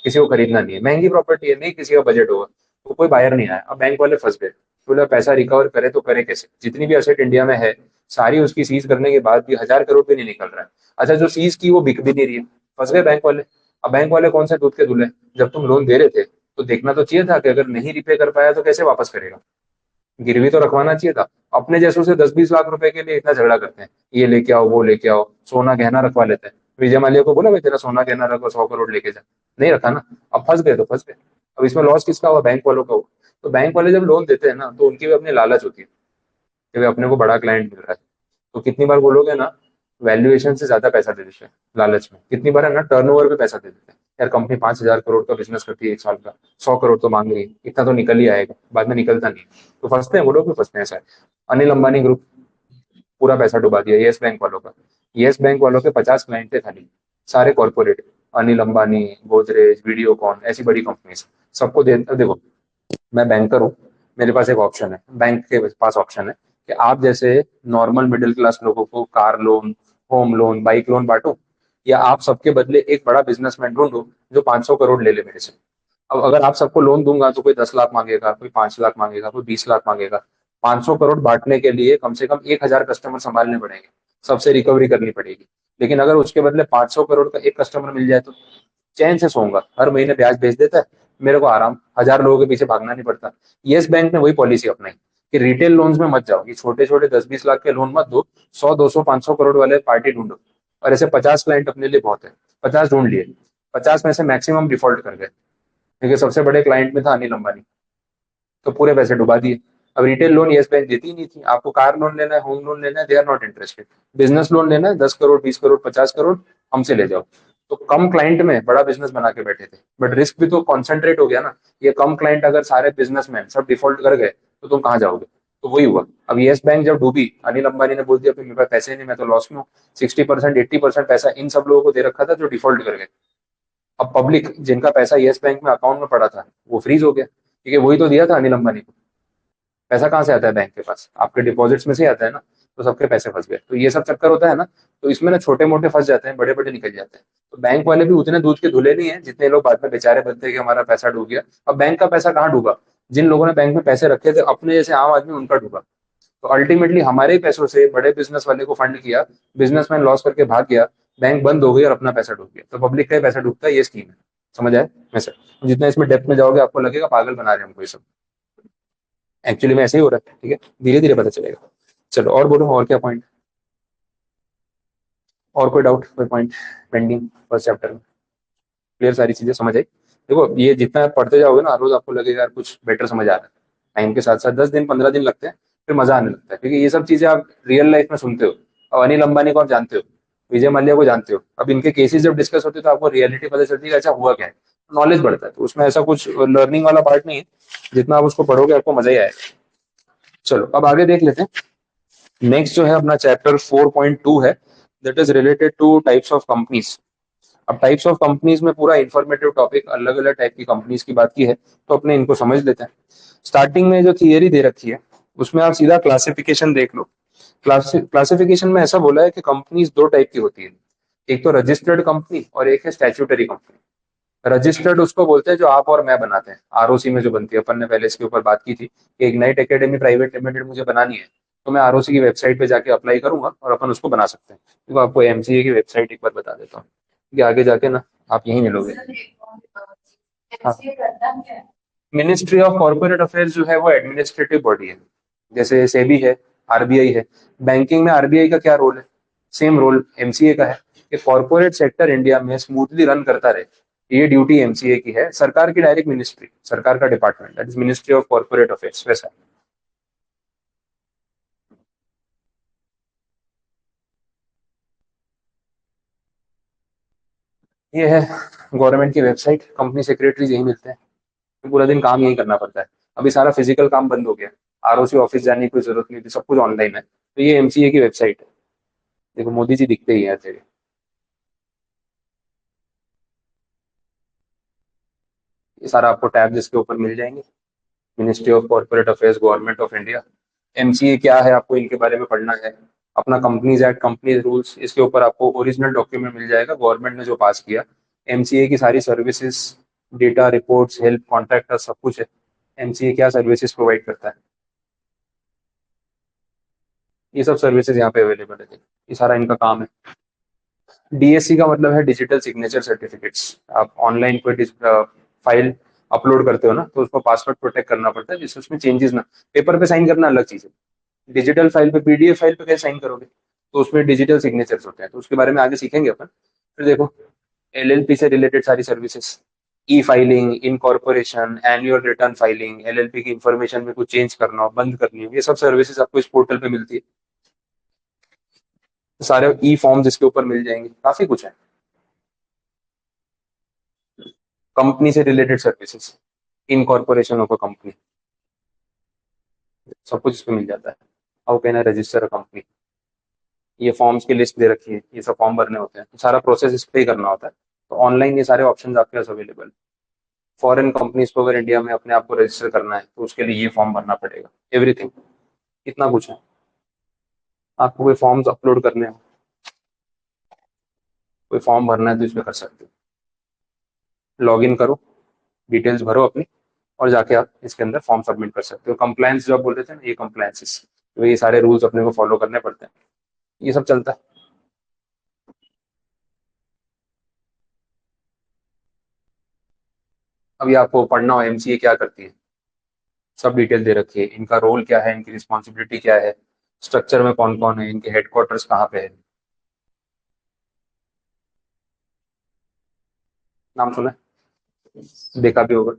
किसी को खरीदना नहीं है, महंगी प्रॉपर्टी है, नहीं किसी का बजट होगा, तो कोई बायर नहीं आया। अब बैंक वाले फंस गए, बोला पैसा रिकवर करे तो करे कैसे? जितनी भी असेट इंडिया में है सारी उसकी सीज करने के बाद भी 1,000 करोड़ भी नहीं निकल रहा है। अच्छा, जो सीज की वो बिक भी नहीं रही है, फंस गए बैंक वाले। अब बैंक वाले कौन से दूध के धुले? जब तुम लोन दे रहे थे तो देखना तो चाहिए था कि अगर नहीं रिपे कर पाया तो कैसे वापस करेगा, गिरवी तो रखवाना चाहिए था। अपने जैसों से 10-20 लाख रुपए के लिए इतना झगड़ा करते हैं, ये लेके आओ, वो लेके आओ, सोना गहना रखवा लेते हैं। विजय माल्या को बोला भाई तेरा सोना गहना रखो, 100 करोड़ लेके जा, नहीं रखा ना। अब फंस गए तो फंस गए। अब इसमें लॉस किसका हुआ? बैंक वालों का हुआ। तो बैंक वाले जब लोन देते हैं ना, तो उनकी भी अपनी लालच होती है कि भाई अपने को बड़ा क्लाइंट मिल रहा है। तो कितनी बार बोलोगे ना, वैल्यूएशन से ज्यादा पैसा दे देते हैं लालच में। कितनी बार है ना, टर्नओवर पे पैसा दे देते हैं। यार कंपनी 5,000 करोड़ का बिजनेस करती है एक साल का, 100 करोड़ तो मांग रही है, इतना तो निकल ही आएगा, बाद में निकलता नहीं। तो फंसते हैं, वो लोग भी फंसते हैं। ऐसा है। अनिल अंबानी ग्रुप पूरा पैसा डुबा दिया येस बैंक वालों का। येस बैंक वालों के 50 क्लाइंट थे खाली, सारे कॉर्पोरेट। अनिल अंबानी, गोदरेज, वीडियोकॉन, ऐसी बड़ी कंपनीज, सबको दे। देखो, मैं बैंकर हूँ, मेरे पास एक ऑप्शन है, बैंक के पास ऑप्शन है कि आप जैसे नॉर्मल मिडिल क्लास लोगों को car loan, home loan, bike loan बांटो, या आप सबके बदले एक बड़ा बिजनेसमैन ढूंढो जो 500 करोड़ ले ले मेरे से। अब अगर आप सबको लोन दूंगा तो कोई 10 लाख मांगेगा, कोई 5 लाख मांगेगा, कोई 20 लाख मांगेगा। 500 करोड़ बांटने के लिए कम से कम 1,000 कस्टमर संभालने पड़ेंगे, सबसे रिकवरी करनी पड़ेगी। लेकिन अगर उसके बदले 500 करोड़ का एक कस्टमर मिल जाए तो चैन से सोऊंगा, हर महीने ब्याज भेज देता है, मेरे को आराम, 1,000 लोगों के पीछे भागना नहीं पड़ता। येस बैंक ने वही पॉलिसी अपनाई कि रिटेल लोन्स में मत जाओ, ये छोटे छोटे 10-20 लाख के लोन मत दो, 100, 200, 500 करोड़ वाले पार्टी ढूंढो। और ऐसे 50 क्लाइंट अपने लिए बहुत है। 50 ढूंढ लिए, 50 में से मैक्सिमम डिफॉल्ट कर गए, क्योंकि सबसे बड़े क्लाइंट में था अनिल अंबानी, तो पूरे पैसे डुबा दिए। अब रिटेल लोन येस बैंक देती ही नहीं थी। आपको कार लोन लेना है, होम लोन लेना है, they are not interested. Business loan लेना है 10 करोड़, 20 करोड़, 50 करोड़, हमसे ले जाओ। तो कम क्लाइंट में बड़ा बिजनेस बना के बैठे थे, बट रिस्क भी तो कॉन्सेंट्रेट हो गया ना। ये कम क्लाइंट अगर सारे बिजनेसमैन सब डिफॉल्ट कर गए तो तुम कहाँ जाओगे? तो वही हुआ। अब येस बैंक जब डूबी, अनिल अंबानी ने बोल दिया मेरे पास पैसे नहीं, मैं तो लॉस में हूँ। 60%, 80% पैसा इन सब लोगों को दे रखा था जो डिफॉल्ट कर गए। अब पब्लिक जिनका पैसा येस बैंक में अकाउंट में पड़ा था वो फ्रीज हो गया, क्योंकि वही तो दिया था अनिल अंबानी को। पैसा कहाँ से आता है बैंक के पास? आपके डिपॉजिट्स में से ही आता है ना। तो सबके पैसे फंस गए। तो ये सब चक्कर होता है ना। तो इसमें ना छोटे मोटे फंस जाते हैं, बड़े बड़े निकल जाते हैं। तो बैंक वाले भी उतने दूध के धुले नहीं है जितने लोग बाद में बेचारे बनते हैं कि हमारा पैसा डूब गया। अब बैंक का पैसा कहाँ डूबा? जिन लोगों ने बैंक में पैसे रखे थे अपने जैसे आम आदमी, उनका डूबा। तो अल्टीमेटली हमारे ही पैसों से बड़े बिजनेस वाले को फंड किया, बिजनेसमैन लॉस करके भाग गया, बैंक बंद हो गई और अपना पैसा डूब गया। तो पब्लिक का ही पैसा डूबता है, ये स्कीम है। समझ आए? वैसे जितना इसमें डेप्थ में जाओगे आपको लगेगा पागल बना रहे हैं हमको ये सब। एक्चुअली में ऐसे ही हो रहा है, ठीक है, धीरे धीरे पता चलेगा। चलो और बोलो, और क्या पॉइंट? और कोई डाउट, कोई पॉइंट पेंडिंग फर्स्ट चैप्टर में? क्लियर, सारी चीजें समझ आई? देखो, ये जितना आप पढ़ते जाओगे ना, रोज आपको लगेगा यार कुछ बेटर समझ आ रहा है। टाइम के साथ साथ 10 दिन 15 दिन लगते हैं, फिर मजा आने लगता है, क्योंकि ये सब चीजें आप रियल लाइफ में सुनते हो। अब अनिल अंबानी को आप जानते हो, विजय माल्या को जानते हो, अब इनके केसेस जब डिस्कस होते हैं तो आपको रियलिटी पता चलती है कि अच्छा हुआ क्या है। नॉलेज बढ़ता है। तो उसमें ऐसा कुछ लर्निंग वाला पार्ट नहीं है, जितना आप उसको पढ़ोगे आपको मजा ही आएगा। चलो अब आगे देख लेते हैं। नेक्स्ट जो है अपना चैप्टर 4.2 है, that is related two types of companies. अब टाइप्स ऑफ कंपनीज में पूरा इंफॉर्मेटिव टॉपिक, अलग अलग टाइप की कंपनीज की बात की है, तो अपने इनको समझ लेते हैं। स्टार्टिंग में जो थियरी दे रखी है उसमें आप सीधा क्लासिफिकेशन देख लो। क्लासिफिकेशन में ऐसा बोला है कि कंपनीज दो टाइप की होती है, एक तो रजिस्टर्ड कंपनी और एक है स्टैट्यूटरी कंपनी। रजिस्टर्ड उसको बोलते हैं जो आप और मैं बनाते हैं, आरओसी में जो बनती है। अपन ने पहले इसके ऊपर बात की थी कि इग्नाइट एकेडमी प्राइवेट लिमिटेड मुझे बनानी है, तो मैं आरओसी की वेबसाइट पे जाके अप्लाई करूंगा और अपन उसको बना सकते हैं। तो आपको एमसीए की वेबसाइट एक बार बता देता हूँ, कि आगे जाके ना आप यहीं मिलोगे। हाँ, मिनिस्ट्री ऑफ कॉर्पोरेट अफेयर्स जो है वो एडमिनिस्ट्रेटिव बॉडी है, जैसे सेबी है, आरबीआई है। बैंकिंग में आरबीआई का क्या रोल है? सेम रोल एमसीए का है, कि कॉर्पोरेट सेक्टर इंडिया में स्मूथली रन करता रहे। ये ड्यूटी एमसीए की है। सरकार की डायरेक्ट मिनिस्ट्री, सरकार का department, that is ministry of corporate affairs, वैसा। ये है गवर्नमेंट की वेबसाइट, कंपनी सेक्रेटरीज यही मिलते हैं, पूरा दिन काम यही करना पड़ता है। अभी सारा फिजिकल काम बंद हो गया, आरओसी ऑफिस जाने की कोई जरूरत नहीं थी, सब कुछ ऑनलाइन है। तो ये एमसीए की वेबसाइट है, देखो मोदी जी दिखते ही हैं तेरे। ये सारा आपको टैब जिसके ऊपर मिल जाएंगे, ministry of corporate affairs, government of India. MCA क्या है आपको इनके बारे में पढ़ना है। अपना कंपनीज एक्ट, कंपनीज रूल्स, इसके ऊपर आपको ओरिजिनल डॉक्यूमेंट मिल जाएगा गवर्नमेंट ने जो पास किया। एमसीए की सारी services, data, reports, help, contact, सब कुछ है। एमसीए क्या सर्विसेज प्रोवाइड करता है, ये सब सर्विसेज यहाँ पे अवेलेबल है। ये सारा इनका काम है। डीएससी का मतलब है डिजिटल सिग्नेचर सर्टिफिकेट्स। आप ऑनलाइन कोई फाइल अपलोड करते हो ना, तो उसको पासवर्ड प्रोटेक्ट करना पड़ता है, जिससे उसमें चेंजेस ना। पेपर पे साइन करना अलग चीज है, डिजिटल फाइल पे, पीडीएफ फाइल पे कैसे साइन करोगे, तो उसमें डिजिटल सिग्नेचर्स होते हैं, तो उसके बारे में आगे सीखेंगे अपन। फिर देखो, एलएलपी से रिलेटेड सारी सर्विसेज, ई filing, incorporation, annual return filing, LLP की इंफॉर्मेशन में कुछ चेंज करना हो, बंद करनी हो, ये सब सर्विसेज आपको इस पोर्टल पे मिलती है। सारे ई फॉर्म्स इसके ऊपर मिल जाएंगे, काफी कुछ है। कंपनी से related services, incorporation of a company, सब कुछ इसमें मिल जाता है। How can I register a company, ये फॉर्म्स की लिस्ट दे रखी है, ये सब फॉर्म भरने होते हैं, सारा प्रोसेस इस पे ही करना होता है। तो ऑनलाइन ये सारे ऑप्शन आपके पास अवेलेबल। फॉरेन कंपनीज को अगर इंडिया में अपने आप को रजिस्टर करना है, तो उसके लिए ये फॉर्म भरना पड़ेगा, एवरीथिंग, इतना कुछ है। आपको कोई फॉर्म्स अपलोड करने हो, कोई फॉर्म भरना है, तो इसमें कर सकते हो। लॉग इन करो, डिटेल्स भरो अपनी, और जाके आप इसके अंदर फॉर्म सबमिट कर सकते हो। कंप्लायंस जो आप बोल रहे थे ना, ये कंप्लायंसेस, तो ये सारे रूल्स अपने को फॉलो करने पड़ते हैं, ये सब चलता है। अभी आपको पढ़ना हो एमसीए क्या करती है, सब डिटेल दे रखी है, इनका रोल क्या है, इनकी रिस्पॉन्सिबिलिटी क्या है, स्ट्रक्चर में कौन कौन है, इनके हेडक्वार्टर्स कहाँ पे है। नाम सुना है? देखा भी होगा,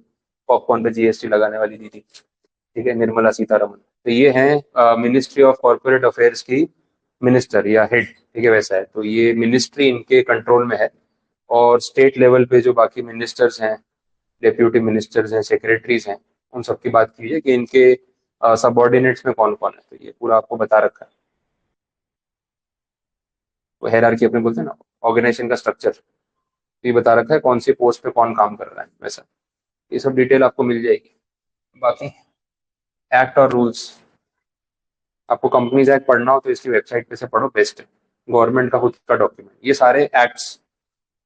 पॉपकॉर्न पे जीएसटी लगाने वाली दीदी, ठीक है, निर्मला सीतारमन। तो ये हैं मिनिस्ट्री ऑफ कॉर्पोरेट अफेयर्स की मिनिस्टर या हेड, ठीक है, वैसा है। तो ये मिनिस्ट्री इनके कंट्रोल में है। और स्टेट लेवल पे जो बाकी मिनिस्टर्स हैं, डेप्यूटी मिनिस्टर्स हैं, सेक्रेटरीज हैं, उन सबकी बात की है कि इनके सबऑर्डिनेट्स में कौन कौन है, तो ये पूरा आपको बता रखा है। तो हेरारकी अपने बोलते हैं ना, ऑर्गेनाइजेशन का स्ट्रक्चर, ये बता रखा है कौन सी पोस्ट पे कौन काम कर रहा है, वैसा ये सब डिटेल आपको मिल जाएगी। बाकी एक्ट और रूल्स, आपको कंपनीज एक्ट पढ़ना हो तो इसकी वेबसाइट पे से पढ़ो, बेस्ट है। गवर्नमेंट का खुद का डॉक्यूमेंट, ये सारे एक्ट्स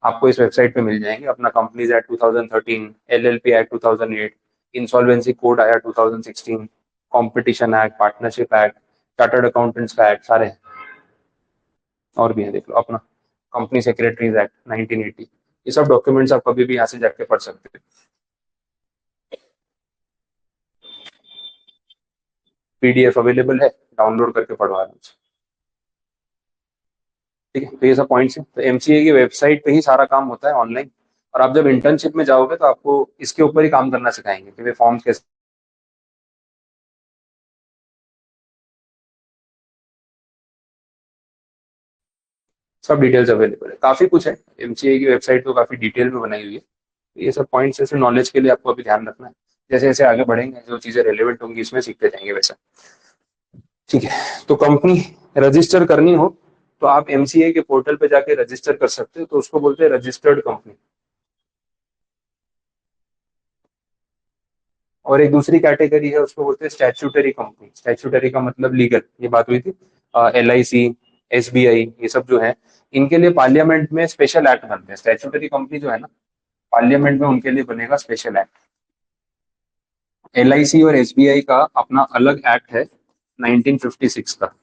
आपको इस वेबसाइट पे मिल जाएंगे। अपना companies act 2013, LLP act 2008, insolvency code आया 2016, competition act, partnership act, chartered accountants का एक्ट, सारे हैं। और भी है, देख लो अपना कंपनी सेक्रेटरीज एक्ट 1980, ये सब डॉक्यूमेंट्स आप कभी भी यहाँ से जाके पढ़ सकते हैं। पीडीएफ अवेलेबल है, डाउनलोड करके पढ़ो आराम से। ठीक है, तो ये सब पॉइंट्स हैं। तो एमसीए की वेबसाइट पे ही सारा काम होता है ऑनलाइन। और आप जब इंटर्नशिप में जाओगे तो आपको इसके ऊपर ही काम करना सिखाएंगे कि वे फॉर्म्स कैसे, सब डिटेल्स अवेलेबल है, काफी कुछ है। एमसीए की वेबसाइट तो काफी डिटेल में बनाई हुई है। तो ये सब पॉइंट्स ऐसे नॉलेज के लिए आपको अभी ध्यान रखना है। जैसे जैसे आगे बढ़ेंगे जो चीजें रेलिवेंट होंगी इसमें सीखते जाएंगे वैसा। ठीक है, तो कंपनी रजिस्टर करनी हो तो आप एमसीए के पोर्टल पे जाके रजिस्टर कर सकते हो, तो उसको बोलते हैं रजिस्टर्ड कंपनी। और एक दूसरी कैटेगरी है, उसको बोलते हैं स्टैट्यूटरी कंपनी। स्टैट्यूटरी का मतलब लीगल, ये बात हुई थी। एल आई सी, एसबीआई, ये सब जो है, इनके लिए पार्लियामेंट में स्पेशल एक्ट बनते हैं। स्टैट्यूटरी कंपनी जो है ना, पार्लियामेंट में उनके लिए बनेगा स्पेशल एक्ट। एल आई सी और एसबीआई का अपना अलग एक्ट है 1956 का,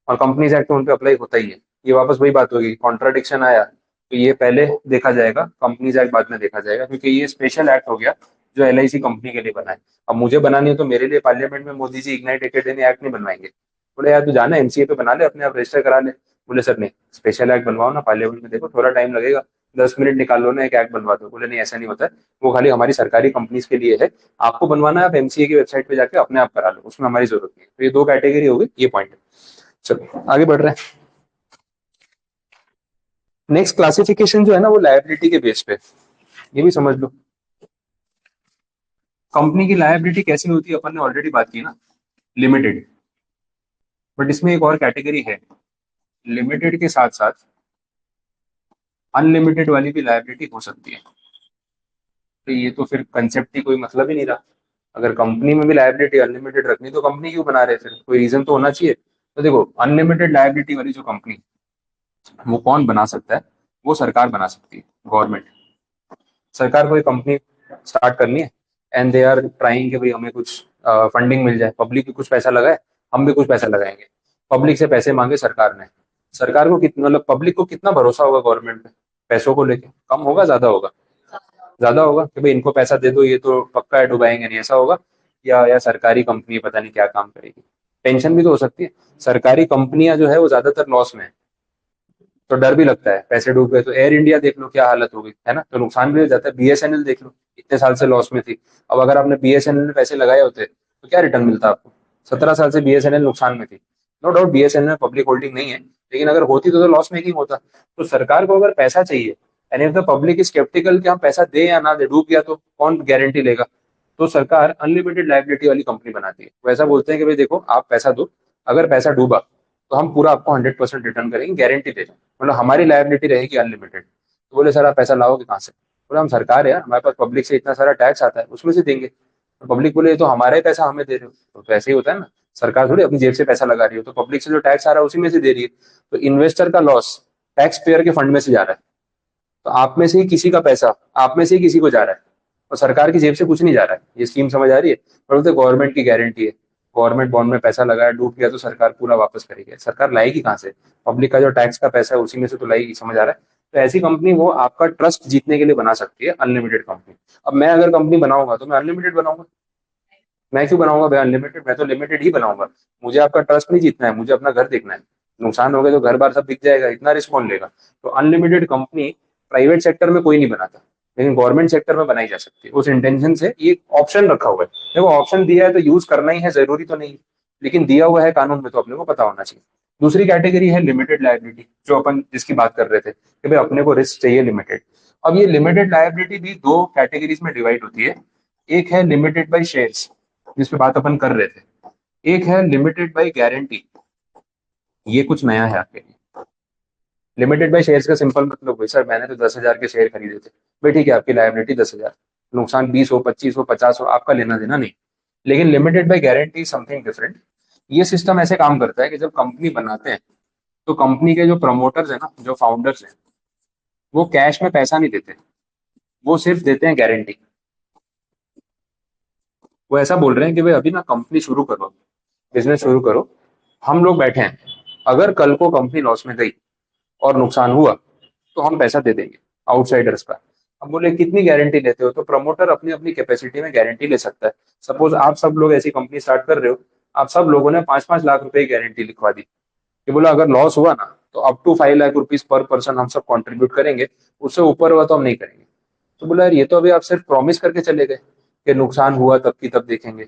और कंपनीज एक्ट उन पे अप्लाई होता ही है। ये वापस वही बात होगी, कॉन्ट्राडिक्शन आया तो ये पहले देखा जाएगा, कंपनीज एक्ट बाद में देखा जाएगा, क्योंकि ये स्पेशल एक्ट हो गया जो एलआईसी कंपनी के लिए बना है। अब मुझे बनानी है तो मेरे लिए पार्लियामेंट में Modi ji ignite academy act नहीं बनवाएंगे। बोले यार तू जाना एमसीए पे बना ले, अपने आप रजिस्टर करा ले। बोले सर नहीं, स्पेशल एक्ट बनवाओ ना पार्लियामेंट में, देखो थोड़ा टाइम लगेगा, 10 मिनट निकाल लो ना, एक एक्ट बनवा दो। बोले नहीं ऐसा नहीं होता है, वो खाली हमारी सरकारी कंपनीज के लिए है, आपको बनवाना है आप एमसीए की वेबसाइट पे जाके अपने आप करा लो, उसमें हमारी जरूरत नहीं है। तो ये दो कैटेगरी हो गई, ये पॉइंट है। चलो आगे बढ़ रहे हैं। नेक्स्ट क्लासिफिकेशन जो है ना, वो लायबिलिटी के बेस पे, ये भी समझ लो। कंपनी की लायबिलिटी कैसी होती है अपन ने ऑलरेडी बात की ना, लिमिटेड। बट इसमें एक और कैटेगरी है, लिमिटेड के साथ साथ अनलिमिटेड वाली भी लायबिलिटी हो सकती है। तो ये तो फिर कंसेप्ट ही कोई मतलब ही नहीं रहा। अगर कंपनी में भी लायबिलिटी अनलिमिटेड रखनी तो कंपनी क्यों बना रहे, फिर कोई रीजन तो होना चाहिए। तो देखो, अनलिमिटेड लायबिलिटी वाली जो कंपनी, वो कौन बना सकता है? वो सरकार बना सकती है, गवर्नमेंट। सरकार को एक कंपनी स्टार्ट करनी है एंड दे आर ट्राइंग कि भाई हमें कुछ फंडिंग मिल जाए, पब्लिक भी कुछ पैसा लगाए, हम भी कुछ पैसा लगाएंगे। पब्लिक से पैसे मांगे सरकार ने। सरकार को कितना, मतलब पब्लिक को कितना भरोसा होगा गवर्नमेंट पे पैसों को लेके? कम होगा, ज्यादा होगा? ज्यादा होगा कि भाई इनको पैसा दे दो, ये तो पक्का है डुबाएंगे नहीं, ऐसा होगा। या सरकारी कंपनी पता नहीं क्या काम करेगी। टेंशन भी तो हो सकती है। सरकारी कंपनियां जो है वो ज्यादातर लॉस में है, तो डर भी लगता है पैसे डूब गए तो। एयर इंडिया देख लो क्या हालत हो गई है ना, तो नुकसान भी हो जाता है। बीएसएनएल देख लो, इतने साल से लॉस में थी। अब अगर आपने बीएसएनएल में पैसे लगाए होते तो क्या रिटर्न मिलता आपको? 17 साल से बीएसएनएल नुकसान में थी। No doubt BSNL public holding नहीं है, लेकिन अगर होती तो लॉस मेकिंग होता। तो सरकार को अगर पैसा चाहिए and if the public is sceptical कि हम पैसा दे या ना दे, डूब गया तो कौन गारंटी लेगा? तो सरकार अनलिमिटेड लाइबिलिटी वाली कंपनी बनाती है। वैसा बोलते हैं कि भाई देखो आप पैसा दो, अगर पैसा डूबा तो हम पूरा आपको 100% रिटर्न करेंगे, गारंटी दे रहे हैं। मतलब हमारी लायबिलिटी रहेगी अनलिमिटेड। तो बोले सर आप पैसा लाओगे कहाँ से? बोले हम सरकार है यार, हमारे पास पब्लिक से इतना सारा टैक्स आता है, उसमें से देंगे। तो पब्लिक बोले ये तो हमारा ही पैसा हमें दे रहे हो, तो ऐसे ही होता है ना। सरकार थोड़ी अपनी जेब से पैसा लगा रही हो, तो पब्लिक से जो टैक्स आ रहा है उसी में से दे रही है। तो इन्वेस्टर का लॉस टैक्स पेयर के फंड में से जा रहा है। तो आप में से ही किसी का पैसा आप में से ही किसी को जा रहा है, और सरकार की जेब से कुछ नहीं जा रहा है। ये स्कीम समझ आ रही है? पर बोलते गवर्नमेंट की गारंटी है, गवर्नमेंट बॉन्ड में पैसा लगाया, डूब गया तो सरकार पूरा वापस करेगी। सरकार लाएगी कहाँ से? पब्लिक का जो टैक्स का पैसा है उसी में से तो लाएगी, समझ आ रहा है? तो ऐसी कंपनी वो आपका ट्रस्ट जीतने के लिए बना सकती है, अनलिमिटेड कंपनी। अब मैं अगर कंपनी बनाऊंगा तो मैं अनलिमिटेड बनाऊंगा। मैं क्यों बनाऊंगा भाई अनलिमिटेड? मैं तो लिमिटेड ही बनाऊंगा। मुझे आपका ट्रस्ट नहीं जीतना है, मुझे अपना घर देखना है। नुकसान हो गया तो घर बार सब बिक जाएगा, इतना रिस्क कौन लेगा? तो अनलिमिटेड कंपनी प्राइवेट सेक्टर में कोई नहीं बनाता, लेकिन गवर्नमेंट सेक्टर में बनाई जा सकती है। उस इंटेंशन से ये ऑप्शन रखा हुआ है। देखो ऑप्शन दिया है तो यूज करना ही है, जरूरी तो नहीं है, लेकिन दिया हुआ है कानून में तो अपने को पता होना चाहिए। दूसरी कैटेगरी है लिमिटेड लायबिलिटी, जो अपन जिसकी बात कर रहे थे कि भाई अपने को रिस्क चाहिए लिमिटेड। अब ये लिमिटेड लायबिलिटी भी दो कैटेगरीज में डिवाइड होती है। एक है लिमिटेड बाय शेयर्स, जिस पे बात अपन कर रहे थे। एक है लिमिटेड बाय गारंटी। ये कुछ नया है आपके लिए। लिमिटेड बाय शेयर्स का सिंपल मतलब भाई सर मैंने तो 10,000 के शेयर खरीदे थे। भाई ठीक है, आपकी लायबिलिटी 10,000, नुकसान 20 हो, 25 हो, 50 हो, आपका लेना देना नहीं। लेकिन limited by guarantee something different. ये सिस्टम ऐसे काम करता है कि जब कंपनी बनाते हैं तो कंपनी के जो प्रमोटर्स है ना, जो फाउंडर्स हैं, वो कैश में पैसा नहीं देते, वो सिर्फ देते हैं गारंटी। वो ऐसा बोल रहे हैं कि भाई अभी ना कंपनी शुरू करो, बिजनेस शुरू करो, हम लोग बैठे हैं, अगर कल को कंपनी लॉस में गई और नुकसान हुआ तो हम पैसा दे देंगे आउटसाइडर्स का। अब बोले कितनी गारंटी लेते हो? तो प्रमोटर अपनी अपनी कैपेसिटी में गारंटी ले सकता है। सपोज आप सब लोग ऐसी कंपनी स्टार्ट कर रहे हो, आप सब लोगों ने 5-5 लाख रुपए की गारंटी लिखवा दी कि बोला अगर लॉस हुआ ना तो up to 5 lakh rupees per person हम सब कंट्रीब्यूट करेंगे, उससे ऊपर हुआ तो हम नहीं करेंगे। तो बोला यार ये तो अभी आप सिर्फ प्रॉमिस करके चले गए कि नुकसान हुआ तब की तब देखेंगे।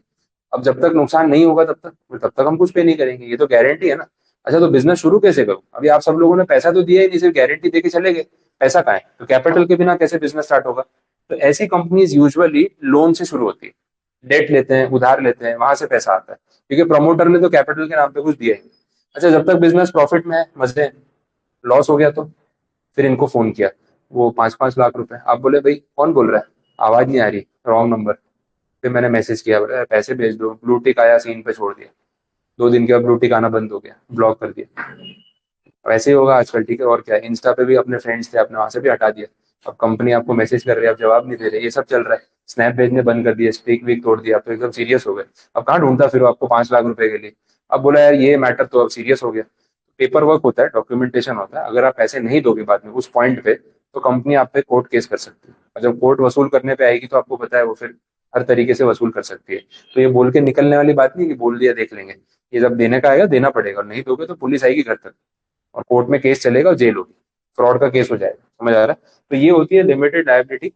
अब जब तक नुकसान नहीं होगा तब तक हम कुछ पे नहीं करेंगे, ये तो गारंटी है ना। अच्छा तो बिजनेस शुरू कैसे करूं? अभी आप सब लोगों ने पैसा तो दिया ही नहीं, सिर्फ गारंटी देके चले गए। पैसा कहाँ है? तो कैपिटल के बिना कैसे बिजनेस स्टार्ट होगा? तो ऐसी कंपनीज यूजुअली लोन से शुरू होती है, डेट लेते हैं, उधार लेते हैं, वहां से पैसा आता है, क्योंकि प्रमोटर ने तो कैपिटल के नाम पे कुछ दिया ही नहीं। अच्छा जब तक बिजनेस प्रॉफिट में है मजे हैं, लॉस हो गया तो फिर इनको फोन किया, वो 5-5 लाख रुपए। आप बोले भाई कौन बोल रहा है, आवाज नहीं आ रही, रॉन्ग नंबर। फिर मैंने मैसेज किया, बोला "यार, पैसे भेज दो"। ब्लू टिक आया, सीन पे छोड़ दिया। 2 दिन के बाद ब्लू टिक आना बंद हो गया, ब्लॉक कर दिया। वैसे ही होगा आजकल, ठीक है और क्या। इंस्टा पे भी अपने फ्रेंड्स थे, आपने वहां से भी हटा दिया। अब कंपनी आपको मैसेज कर रही है, आप जवाब नहीं दे रहे, ये सब चल रहा है। स्नैप भेजने बंद कर दिए, स्ट्रीक वीक तोड़ दिया, आप तो एकदम सीरियस हो गए। अब कहाँ ढूंढता फिर आपको 5 लाख रुपए के लिए? अब बोला यार ये मैटर तो अब सीरियस हो गया। पेपर वर्क होता है, डॉक्यूमेंटेशन होता है, अगर आप पैसे नहीं दोगे बाद में उस पॉइंट पे, तो कंपनी आप पे कोर्ट केस कर सकती है। और जब कोर्ट वसूल करने पे आएगी तो आपको पता है वो फिर हर तरीके से वसूल कर सकती है। तो ये बोल के निकलने वाली बात नहीं कि बोल दिया देख लेंगे। ये जब देने का आएगा देना पड़ेगा, और नहीं दोगे तो पुलिस आएगी घर तक, और कोर्ट में केस चलेगा और जेल होगी, फ्रॉड का केस हो जाएगा। समझ आ रहा है? तो ये होती है limited liability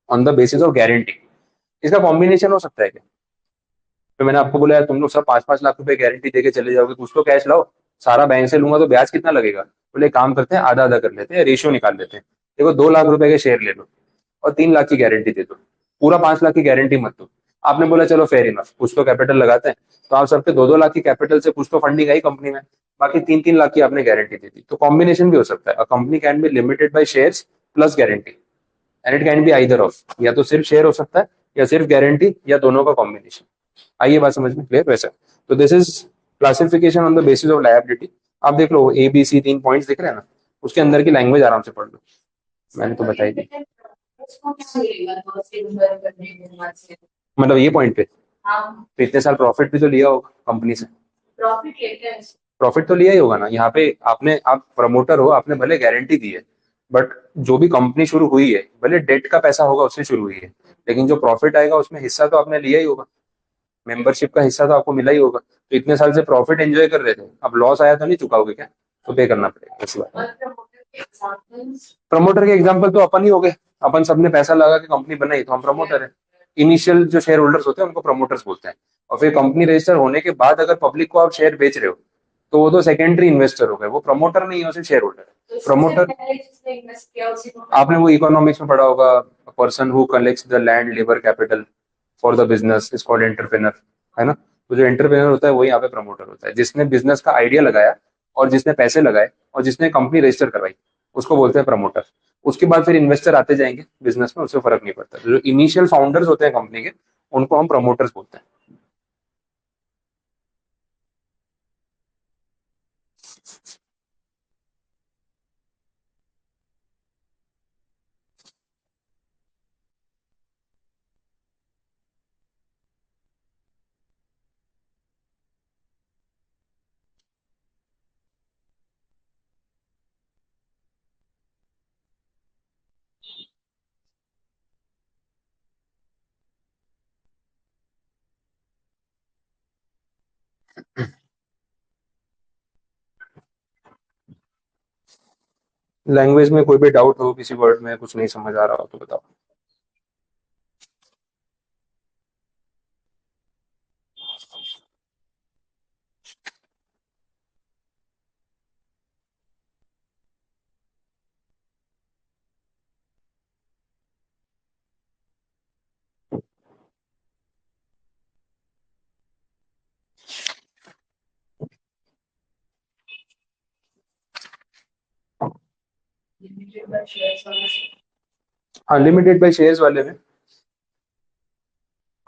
on the basis of guarantee. इसका कॉम्बिनेशन हो सकता है क्या? तो मैंने आपको बोला यार तुम लोग सब 5-5 लाख रुपए गारंटी देके चले जाओगे, कुछ तो कैश लाओ। सारा बैंक से लूंगा तो ब्याज कितना लगेगा? बोले काम करते हैं आधा आधा कर लेते हैं, रेशियो निकाल लेते हैं। देखो 2 लाख रुपए के शेयर ले लो और 3 लाख की गारंटी दे दो, पूरा 5 लाख की गारंटी मत दो। आपने बोला चलो फेयर इनफ, कुछ तो कैपिटल लगाते हैं, तो आप सबके 2-2 लाख की कैपिटल से कुछ तो फंडिंग आई कंपनी में, बाकी 3-3 लाख की आपने गारंटी दे दी। तो कॉम्बिनेशन भी हो सकता है, a company can be limited by shares plus guarantee, and it can be either of, या तो सिर्फ शेयर हो सकता है या सिर्फ गारंटी, या दोनों का कॉम्बिनेशन। आइए बात समझ में क्लियर वैसा। तो this is classification on the basis of liability. आप देख लो ए बी सी 3 पॉइंट्स दिख रहे हैं ना, उसके अंदर की लैंग्वेज आराम से पढ़ लो, मैंने तो बताई दी। उसको क्या मिलेगा तो सिल्वर करने के बाद से? मतलब ये पॉइंट पे हाँ, तो इतने साल प्रॉफिट भी तो लिया होगा कंपनी से, प्रॉफिट लेते हैं। प्रॉफिट तो लिया ही होगा ना। यहाँ पे आपने, आप प्रमोटर हो, आपने भले गारंटी दी है, बट जो भी कंपनी शुरू हुई है, भले डेट का पैसा होगा उससे शुरू हुई है, लेकिन जो प्रॉफिट आएगा उसमें हिस्सा तो आपने लिया ही होगा, मेंबरशिप का हिस्सा तो आपको मिला ही होगा। तो इतने साल से प्रॉफिट एंजॉय कर रहे थे, अब लॉस आया तो नहीं चुकाओगे क्या? तो पे करना पड़ेगा, ऐसी बात। और प्रमोटर के एग्जांपल्स? प्रमोटर के एग्जाम्पल तो अपन ही हो गए, अपन सबने पैसा लगा के कंपनी बनाई तो हम प्रमोटर है। इनिशियल जो शेयर होल्डर्स होते हैं उनको प्रमोटर्स बोलते हैं, और फिर कंपनी रजिस्टर होने के बाद अगर पब्लिक को आप शेयर बेच रहे हो तो वो तो सेकेंडरी इन्वेस्टर हो गए, वो प्रमोटर नहीं है, उसे शेयर होल्डर है। प्रमोटर, पहले जिसने इन्वेस्ट किया उसी को आपने वो इकोनॉमिक्स में पढ़ा होगा, person who collects the land labour capital for the business is called entrepreneur, है ना। तो जो एंटरप्रेनर होता है वही यहाँ पे प्रमोटर होता है, जिसने बिजनेस का आइडिया लगाया और जिसने पैसे लगाए और जिसने कंपनी रजिस्टर करवाई, उसको बोलते हैं प्रमोटर। उसके बाद फिर इन्वेस्टर आते जाएंगे बिजनेस में, उससे फर्क नहीं पड़ता। जो इनिशियल फाउंडर्स होते हैं कंपनी के, उनको हम प्रमोटर्स बोलते हैं। लैंग्वेज में कोई भी डाउट हो, किसी वर्ड में कुछ नहीं समझ आ रहा हो तो बताओ। लिमिटेड बाय शेयर्स वाला से। हाँ, लिमिटेड बाय शेयर्स वाले में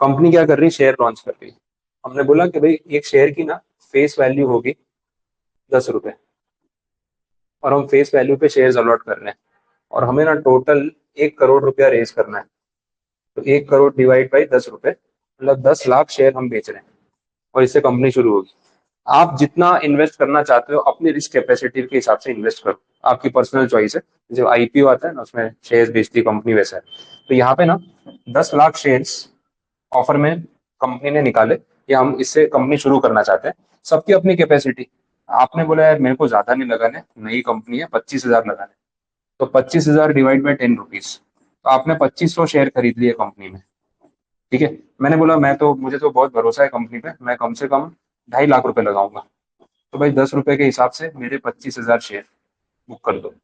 कंपनी क्या कर रही है, शेयर लॉन्च कर रही है। हमने बोला कि भाई एक शेयर की ना फेस वैल्यू होगी 10 रुपए, और हम फेस वैल्यू पे शेयर्स अलॉट कर रहे हैं, और हमें ना टोटल 1 करोड़ रुपया रेज करना है। तो 1 करोड़ डिवाइड बाई 10 रुपए, मतलब 10 लाख शेयर हम बेच रहे हैं, और इससे कंपनी शुरू होगी। आप जितना इन्वेस्ट करना चाहते हो अपनी रिस्क कैपेसिटी के हिसाब से इन्वेस्ट करो, आपकी पर्सनल चॉइस है। जो आईपीओ आता है ना, उसमें शेयर्स बेचती कंपनी, वैसा है। तो यहाँ पे ना 10 लाख शेयर्स ऑफर में कंपनी ने निकाले, या हम इससे कंपनी शुरू करना चाहते हैं। सबकी अपनी कैपेसिटी। आपने बोला यार मेरे को ज्यादा नहीं लगाने, नई कंपनी है, 25,000 लगाने। तो 25,000 डिवाइड बाई 10 रुपीज, तो आपने 2500 शेयर खरीद लिए कंपनी में। ठीक है, मैंने बोला मैं तो, मुझे तो बहुत भरोसा है कंपनी पे, मैं कम से कम 2.5 लाख रुपए लगाऊंगा। तो भाई 10 रुपए के हिसाब से मेरे 25,000 शेयर बुक कर दो।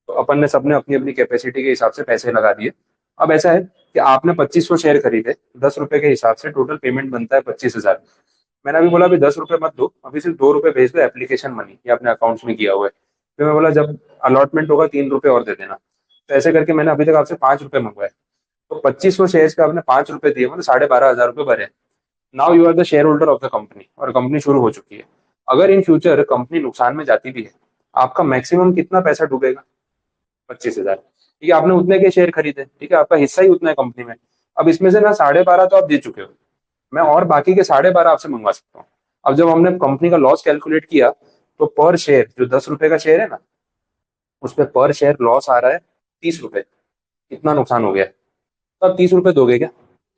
तो अपन ने सबने अपनी अपनी कैपेसिटी के हिसाब से पैसे लगा दिए। अब ऐसा है कि आपने 2500 शेयर खरीदे, 10 रुपए के हिसाब से टोटल पेमेंट बनता है 25,000। मैंने अभी बोला अभी 10 रुपए मत दो, अभी सिर्फ 2 रुपए भेज दो एप्लीकेशन मनी, ये अपने अकाउंट्स में किया हुआ है। फिर मैं बोला जब अलॉटमेंट होगा 3 रुपए और दे देना। तो ऐसे करके मैंने अभी तक आपसे 5 रुपए मंगवाए। तो 2500 शेयर पे आपने 5 रुपए दिए, मतलब 12,500 रुपए भरे। Now you are the shareholder of the company, और कंपनी शुरू हो चुकी है। अगर इन फ्यूचर कंपनी नुकसान में जाती भी है, आपका मैक्सिमम कितना पैसा डूबेगा? 25,000। ठीक है, आपने उतने के शेयर खरीदे, ठीक है, आपका हिस्सा ही उतना है कंपनी में। अब इसमें से ना 12.5 तो आप दे चुके हो, मैं और बाकी के 12.5 आपसे मंगवा सकता हूँ। अब जब हमने कंपनी का लॉस कैलकुलेट किया, तो पर शेयर, जो 10 रुपए का शेयर है ना, उसमें पर शेयर लॉस आ रहा है 30 रुपए। कितना नुकसान हो गया? तो आप 30 रुपए दोगे क्या?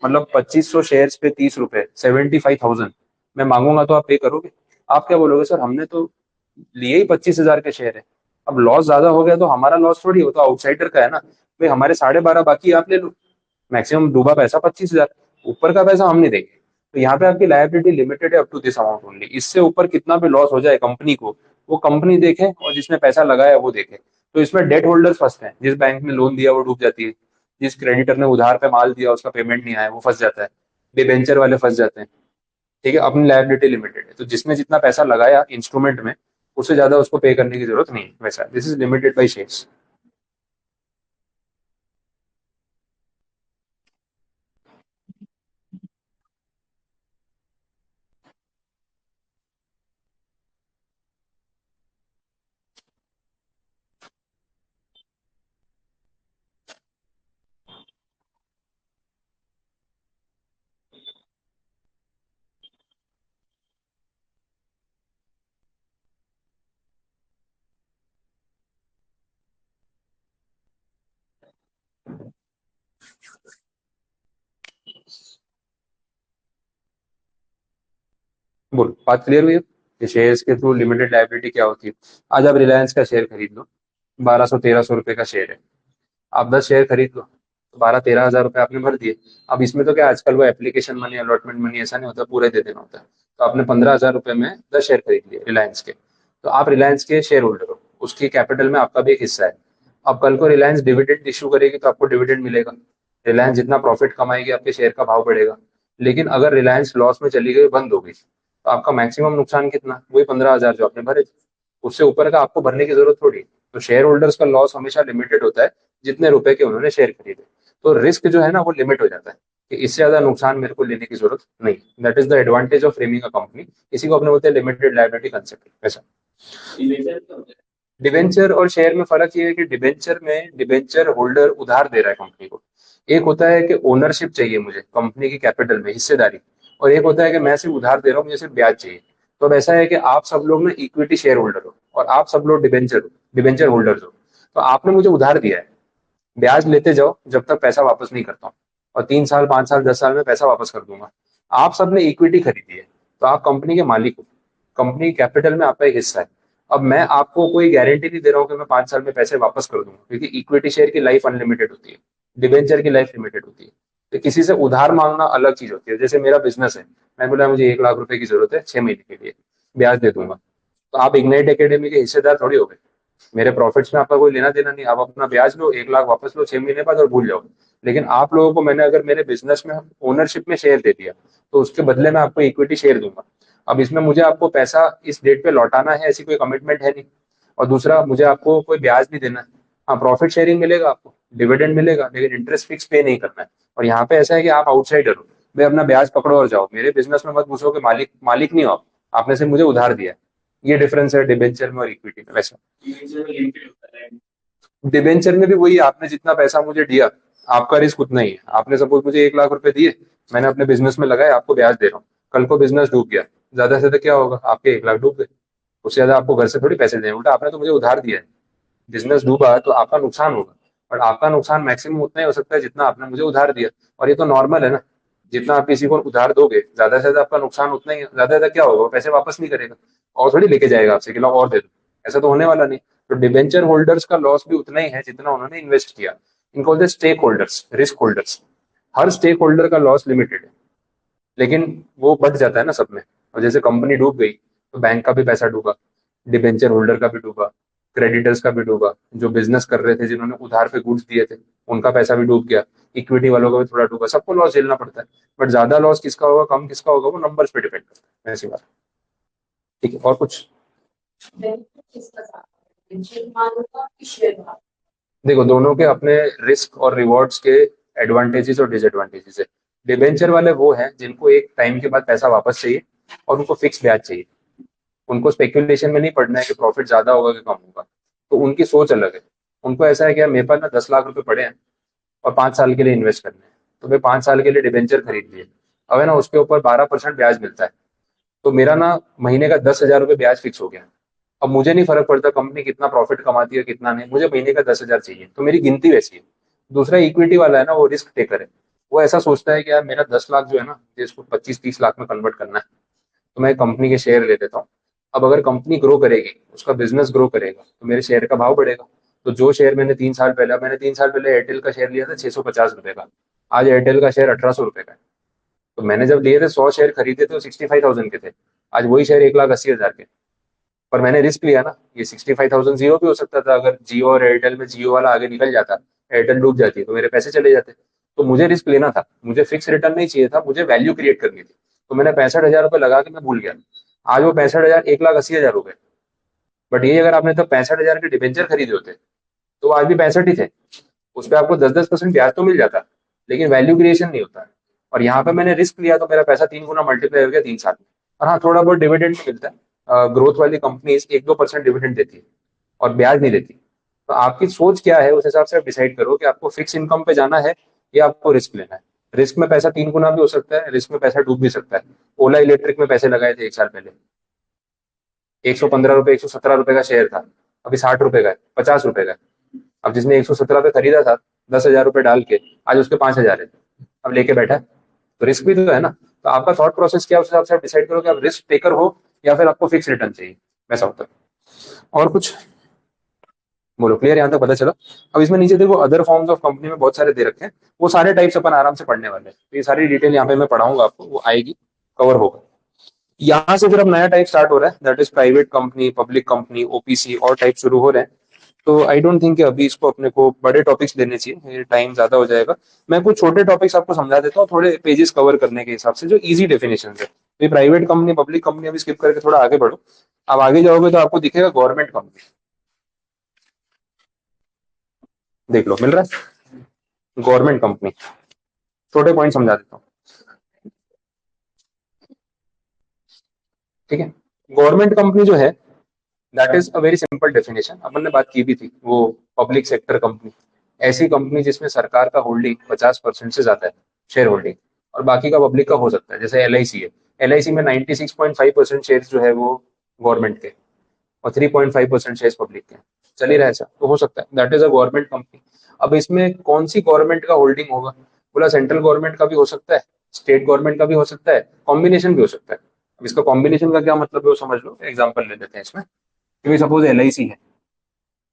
मतलब 2500 शेयर पे 30 रुपए, 75,000 मैं मांगूंगा तो आप पे करोगे? आप क्या बोलोगे, सर हमने तो लिए ही 25,000 के शेयर है, अब लॉस ज्यादा हो गया तो हमारा लॉस थोड़ी हो, तो आउटसाइडर का है ना। भाई हमारे 12.5 बाकी आप ले लो, मैक्सिमम डूबा पैसा 25,000, ऊपर का पैसा हम नहीं देंगे। तो यहाँ पे आपकी लायबिलिटी लिमिटेड है up to this amount only. इससे ऊपर कितना भी लॉस हो जाए कंपनी को, वो कंपनी देखे और जिसने पैसा लगाया वो देखे। तो इसमें डेट होल्डर्स फंसते हैं, जिस बैंक ने लोन दिया वो डूब जाती है, जिस क्रेडिटर ने उधार पे माल दिया उसका पेमेंट नहीं आया वो फंस जाता है, डिबेंचर वाले फंस जाते हैं। ठीक है, अपनी लायबिलिटी लिमिटेड है, तो जिसने जितना पैसा लगाया इंस्ट्रूमेंट में उससे ज्यादा उसको पे करने की जरूरत नहीं है। वैसा this is limited by shares. बोल, बात क्लियर हुई है कि शेयर्स के थ्रू लिमिटेड लायबिलिटी क्या होती है। आज आप रिलायंस का शेयर खरीद लो, 1200 1300 रुपए का शेयर है। आप 10 शेयर खरीद लो तो 12 13 हजार रुपए आपने भर दिए। अब इसमें तो क्या आजकल वो एप्लीकेशन मनी अलॉटमेंट मनी ऐसा नहीं होता, पूरे दे देना होता है। तो आपने 15 हजार रुपए में 10 शेयर खरीद लिए रिलायंस के, तो आप रिलायंस के शेयर होल्डर हो, उसकी कैपिटल में आपका भी एक हिस्सा है। अब कल को रिलायंस डिविडेंड इशू करेगी तो आपको डिविडेंड मिलेगा। रिलायंस जितना प्रॉफिट कमाएगी आपके शेयर का भाव बढ़ेगा। लेकिन अगर रिलायंस लॉस में चली गई, बंद हो गई, तो आपका मैक्सिमम नुकसान कितना, वही 15 हजार जो आपने भरे थे। उससे ऊपर का आपको भरने की जरूरत थोड़ी है। तो शेयर होल्डर्स का लॉस हमेशा लिमिटेड होता है, जितने रुपए के उन्होंने शेयर खरीदे। तो रिस्क जो है ना वो लिमिट हो जाता है कि इससे ज्यादा नुकसान मेरे को लेने की जरूरत नहीं। That is the advantage of framing a company. इसी को अपने बोलते हैं लिमिटेड लायबिलिटी कंसेप्ट। वैसा डिबेंचर और शेयर में फर्क ये है कि डिबेंचर में डिबेंचर होल्डर उधार दे रहा है कंपनी को। एक होता है कि ओनरशिप चाहिए मुझे कंपनी की कैपिटल में, हिस्सेदारी। और एक होता है कि मैं सिर्फ उधार दे रहा हूँ, मुझे सिर्फ ब्याज चाहिए। तो अब ऐसा है कि आप सब लोग ना इक्विटी शेयर होल्डर हो और आप सब लोग डिबेंचर होल्डर्स हो। तो आपने मुझे उधार दिया है, ब्याज लेते जाओ जब तक पैसा वापस नहीं करता हूँ, और 3 साल 5 साल 10 साल में पैसा वापस कर दूंगा। आप सबने इक्विटी खरीदी है, तो आप कंपनी के मालिक हो, कंपनी कैपिटल में आपका एक हिस्सा है। अब मैं आपको कोई गारंटी नहीं दे रहा हूँ कि मैं 5 साल में पैसे वापस कर दूंगा, क्योंकि इक्विटी शेयर की लाइफ अनलिमिटेड होती है, डिबेंचर की लाइफ लिमिटेड होती है। तो किसी से उधार मांगना अलग चीज होती है। जैसे मेरा बिजनेस है, मैं बोला मुझे 1 लाख रुपए की जरूरत है 6 महीने के लिए, ब्याज दे दूंगा। तो आप इग्नाइट एकेडमी के हिस्सेदार थोड़ी हो गए, मेरे प्रॉफिट्स में आपका कोई लेना देना नहीं। आप अपना ब्याज लो, 1 लाख वापस लो 6 महीने बाद और भूल जाओ। लेकिन आप लोगों को मैंने अगर मेरे बिजनेस में ओनरशिप में शेयर दे दिया, तो उसके बदले में आपको इक्विटी शेयर दूंगा। अब इसमें मुझे आपको पैसा इस डेट पे लौटाना है ऐसी कोई कमिटमेंट है नहीं। और दूसरा, मुझे आपको कोई ब्याज नहीं देना है। हाँ, प्रॉफिट शेयरिंग मिलेगा आपको, डिविडेंड मिलेगा, लेकिन इंटरेस्ट फिक्स पे नहीं करना है। और यहाँ पे ऐसा है कि आप आउटसाइडर हो, भाई अपना ब्याज पकड़ो और जाओ, मेरे बिजनेस में मत घुसो कि मालिक मालिक नहीं हो आप, आपने से मुझे उधार दिया है। ये डिफरेंस है डिबेंचर में और इक्विटी में। वैसा डिबेंचर में भी वही, आपने जितना पैसा मुझे दिया, आपका रिस्क उतना ही है। आपने सपोज मुझे 1 लाख रुपए दिए, मैंने अपने बिजनेस में लगाए, आपको ब्याज दे रहा हूँ। कल को बिजनेस डूब गया, ज्यादा से ज्यादा क्या होगा, आपके 1 लाख डूब गए। उससे ज्यादा आपको घर से थोड़ी पैसे देने, उल्टा आपने तो मुझे उधार दिया है। बिजनेस डूबा तो आपका नुकसान होगा, और आपका नुकसान मैक्सिमम उतना ही हो सकता है जितना आपने मुझे उधार दिया। और ये तो नॉर्मल है ना, जितना आप किसी को उधार दोगे ज्यादा से ज्यादा आपका नुकसान उतना ही है। ज्यादा से ज्यादा क्या होगा, वो पैसे वापस नहीं करेगा, और थोड़ी लेके जाएगा आपसे कि लो और दे दो। ऐसा तो होने वाला नहीं। तो डिबेंचर होल्डर्स का लॉस भी उतना ही है जितना उन्होंने इन्वेस्ट किया। इनको बोलते हैं स्टेक होल्डर्स, रिस्क होल्डर्स। हर स्टेक होल्डर का लॉस लिमिटेड है, लेकिन वो बढ़ जाता है ना सब में। और जैसे कंपनी डूब गई तो बैंक का भी पैसा डूबा, डिबेंचर होल्डर का भी डूबा, क्रेडिटर्स का भी डूबा, जो बिजनेस कर रहे थे जिन्होंने उधार पे गुड्स दिए थे उनका पैसा भी डूब गया, इक्विटी वालों का भी थोड़ा डूबा, सबको लॉस झेलना पड़ता है। बट ज्यादा लॉस किसका होगा कम किसका होगा वो नंबर्स पे डिपेंड करता है, ऐसी बात। ठीक है, और कुछ। देखो, दोनों के अपने रिस्क और रिवॉर्ड्स के एडवांटेजेस और डिसएडवांटेजेस है। डिबेंचर वाले वो हैं जिनको एक टाइम के बाद पैसा वापस चाहिए, और उनको फिक्स ब्याज चाहिए। उनको स्पेकुलेशन में नहीं पड़ना है कि प्रॉफिट ज्यादा होगा कि कम होगा। तो उनकी सोच अलग है। उनको ऐसा है कि यार मेरे पास ना 10 लाख रुपए पड़े हैं और 5 साल के लिए इन्वेस्ट करने हैं, तो मैं 5 साल के लिए डिबेंचर खरीद लिए। अब है ना, उसके ऊपर 12% ब्याज मिलता है। तो मेरा ना महीने का 10 हजार रुपये ब्याज फिक्स हो गया। अब मुझे नहीं फर्क पड़ता कंपनी कितना प्रॉफिट कमाती है कितना नहीं, मुझे महीने का 10 हजार चाहिए, तो मेरी गिनती वैसी है। दूसरा इक्विटी वाला है ना, वो रिस्क टेकर है। वो ऐसा सोचता है कि यार मेरा 10 लाख जो है ना, मुझे इसको 25 30 लाख में कन्वर्ट करना है, तो मैं कंपनी के शेयर ले लेता हूँ। अब अगर कंपनी ग्रो करेगी, उसका बिजनेस ग्रो करेगा, तो मेरे शेयर का भाव बढ़ेगा। तो जो शेयर मैंने 3 साल पहले एयरटेल का शेयर लिया था 650 रुपए का, आज एयरटेल का शेयर 1800 रुपए का है। तो मैंने जब लिए थे 100 शेयर खरीदे थे, 65,000 के थे। आज वही शेयर 1,80,000 के। पर मैंने रिस्क लिया ना, ये 65,000 जीरो भी हो सकता था, अगर जियो और एयरटेल में जियो वाला आगे निकल जाता, एयरटेल डूब जाती, तो मेरे पैसे चले जाते। तो मुझे रिस्क लेना था, मुझे फिक्स रिटर्न नहीं चाहिए था, मुझे वैल्यू क्रिएट करनी थी। तो मैंने 65,000 रुपये लगा के मैं भूल गया। आज वो 65,000 1,80,000 हो गए। बट ये अगर आपने तो 65,000 के डिबेंचर खरीदे होते तो वो आज भी 65 ही थे। उस पर आपको 10-10% ब्याज तो मिल जाता, लेकिन वैल्यू क्रिएशन नहीं होता। और यहाँ पे मैंने रिस्क लिया तो मेरा पैसा 3 गुना मल्टीप्लाई हो गया 3 साल में। और हाँ, थोड़ा बहुत डिविडेंड मिलता है, ग्रोथ वाली कंपनी 1-2% डिविडेंड देती है और ब्याज नहीं देती। तो आपकी सोच क्या है, उस हिसाब से आप डिसाइड करो कि आपको फिक्स इनकम पे जाना है या आपको रिस्क लेना है। रिस्क में पैसा 3 गुना भी हो सकता है, रिस्क में पैसा डूब भी सकता है। ओला इलेक्ट्रिक में पैसे लगाए थे 1 साल पहले, 115 रुपए 117 रुपए का शेयर था, अभी 60 रुपए का है, 50 रुपए का है। अब जिसने 117 पे खरीदा था 10,000 रुपए डाल के, आज उसके 5,000 है, अब लेके बैठा है। तो रिस्क भी तो है ना। तो आपका थॉट प्रोसेस क्या है, उस हिसाब से आप डिसाइड करो कि आप रिस्क टेकर हो या फिर आपको फिक्स रिटर्न चाहिए। वैसा होता है। और कुछ बोलो, क्लियर यहाँ तक पता चला? अब इसमें नीचे देखो, अदर फॉर्म्स ऑफ कंपनी में बहुत सारे दे रखे हैं, वो सारे टाइप्स अपन आराम से पढ़ने वाले हैं। तो ये सारी डिटेल यहाँ पे मैं पढ़ाऊंगा आपको, वो आएगी, कवर होगा। यहाँ से फिर अब नया टाइप स्टार्ट हो रहा है, that is private company, public company, OPC और टाइप शुरू हो रहे हैं। तो आई डोंट थिंक कि अभी इसको अपने को बड़े टॉपिक्स लेने चाहिए, टाइम ज्यादा हो जाएगा। मैं कुछ छोटे टॉपिक्स आपको समझा देता हूँ, थोड़े पेजेस कवर करने के हिसाब से, जो इजी डेफिनेशन है। तो प्राइवेट कंपनी, पब्लिक कंपनी अभी स्किप करके थोड़ा आगे बढ़ो। अब आगे जाओगे तो आपको दिखेगा गवर्नमेंट कंपनी। देख लो, मिल रहा है? गवर्नमेंट कंपनी, छोटे पॉइंट समझा देता हूँ, ठीक है। गवर्नमेंट कंपनी जो है, that is a very simple definition, अपन ने बात की भी थी, वो पब्लिक सेक्टर कंपनी, ऐसी कंपनी जिसमें सरकार का होल्डिंग 50% से ज्यादा है, शेयर होल्डिंग, और बाकी का पब्लिक का हो सकता है। जैसे LIC है, LIC में 96.5% शेयर जो है वो गवर्नमेंट के, और 3.5% शेयर पब्लिक के। चल ही रहा है ऐसा, तो हो सकता है that is a government company. अब इसमें कौन सी गवर्नमेंट का होल्डिंग होगा? बोला सेंट्रल गवर्नमेंट का भी हो सकता है, स्टेट गवर्नमेंट का भी हो सकता है, कॉम्बिनेशन भी हो सकता है। अब इसका कॉम्बिनेशन का क्या मतलब है वो समझ लो, एग्जाम्पल ले लेते हैं इसमें। कि सपोज LIC है,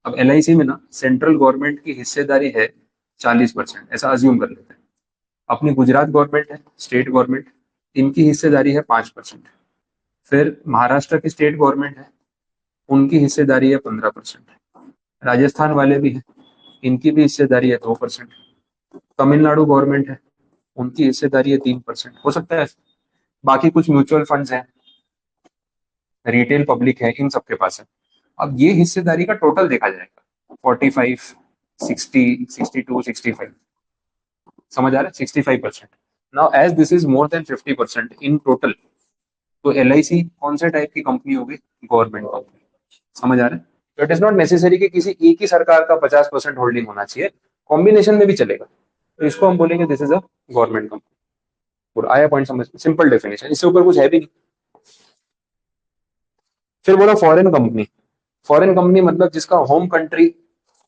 अब LIC में ना सेंट्रल गवर्नमेंट की हिस्सेदारी है 40%, ऐसा अज्यूम कर लेते हैं। अपनी गुजरात गवर्नमेंट है, स्टेट गवर्नमेंट, इनकी हिस्सेदारी है 5%। फिर महाराष्ट्र की स्टेट गवर्नमेंट है, उनकी हिस्सेदारी है 15%। राजस्थान वाले भी हैं, इनकी भी हिस्सेदारी है 2%। तमिलनाडु गवर्नमेंट है, उनकी हिस्सेदारी है 3%, हो सकता है। बाकी कुछ म्यूचुअल फंड्स हैं, रिटेल पब्लिक है, इन सबके पास है। अब ये हिस्सेदारी का टोटल देखा जाएगा, 45, 60, 62, 65, समझ आ रहा है? 65%। Now as this is more than 50% in total, तो LIC कौन से टाइप की कंपनी होगी? Government company. समझ आ रहा है? तो इट इज नॉट नेसेसरी कि किसी एक ही सरकार का 50% होल्डिंग होना चाहिए, कॉम्बिनेशन में भी चलेगा। तो इसको हम बोलेंगे this is a government company. और आया पॉइंट समझ? सिंपल डेफिनेशन, इससे ऊपर कुछ है भी नहीं। फिर बोला फॉरेन कंपनी। फॉरेन कंपनी मतलब जिसका होम कंट्री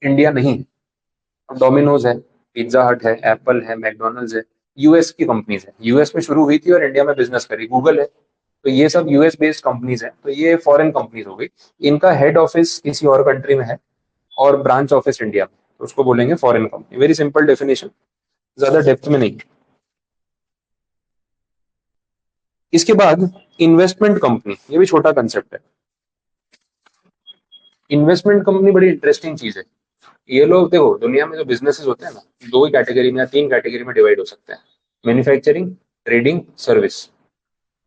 इंडिया नहीं है। डोमिनोज है, पिज्जा हट है, एप्पल है, मैकडोनल्ड्स है, US की कंपनीज है, US में शुरू हुई थी और इंडिया में बिजनेस करी। गूगल है, तो ये सब US बेस्ड कंपनीज है, तो ये फॉरेन कंपनीज हो गई। इनका हेड ऑफिस किसी और कंट्री में है और ब्रांच ऑफिस इंडिया में, तो उसको बोलेंगे foreign company. Very simple definition, ज्यादा डेप्थ में नहीं। इसके बाद इन्वेस्टमेंट कंपनी, ये भी छोटा कंसेप्ट है। इन्वेस्टमेंट कंपनी बड़ी इंटरेस्टिंग चीज है। ये लोग देखो, दुनिया में जो बिजनेसेस होते हैं ना, दो ही कैटेगरी में या तीन कैटेगरी में डिवाइड हो सकते हैं, मैन्युफैक्चरिंग, ट्रेडिंग, सर्विस,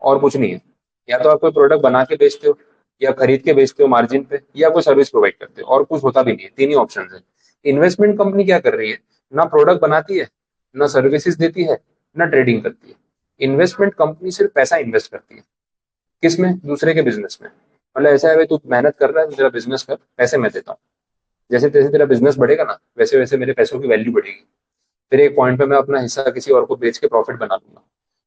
और कुछ नहीं है। या तो आप कोई प्रोडक्ट बना के बेचते हो, या खरीद के बेचते हो मार्जिन पे, या कोई सर्विस प्रोवाइड करते हो, और कुछ होता भी नहीं है। तीन ही ऑप्शन है। इन्वेस्टमेंट कंपनी क्या कर रही है? ना प्रोडक्ट बनाती है, ना सर्विसेज देती है, ना ट्रेडिंग करती है। इन्वेस्टमेंट कंपनी सिर्फ पैसा इन्वेस्ट करती है। किसमें? दूसरे के बिजनेस में। मतलब ऐसा है भाई, तू मेहनत कर रहा है, तेरा बिजनेस कर, पैसे मैं देता हूँ। जैसे जैसे तेरा बिजनेस बढ़ेगा ना, वैसे वैसे मेरे पैसों की वैल्यू बढ़ेगी। फिर एक पॉइंट पे मैं अपना हिस्सा किसी और को बेच के प्रॉफिट बना लूंगा,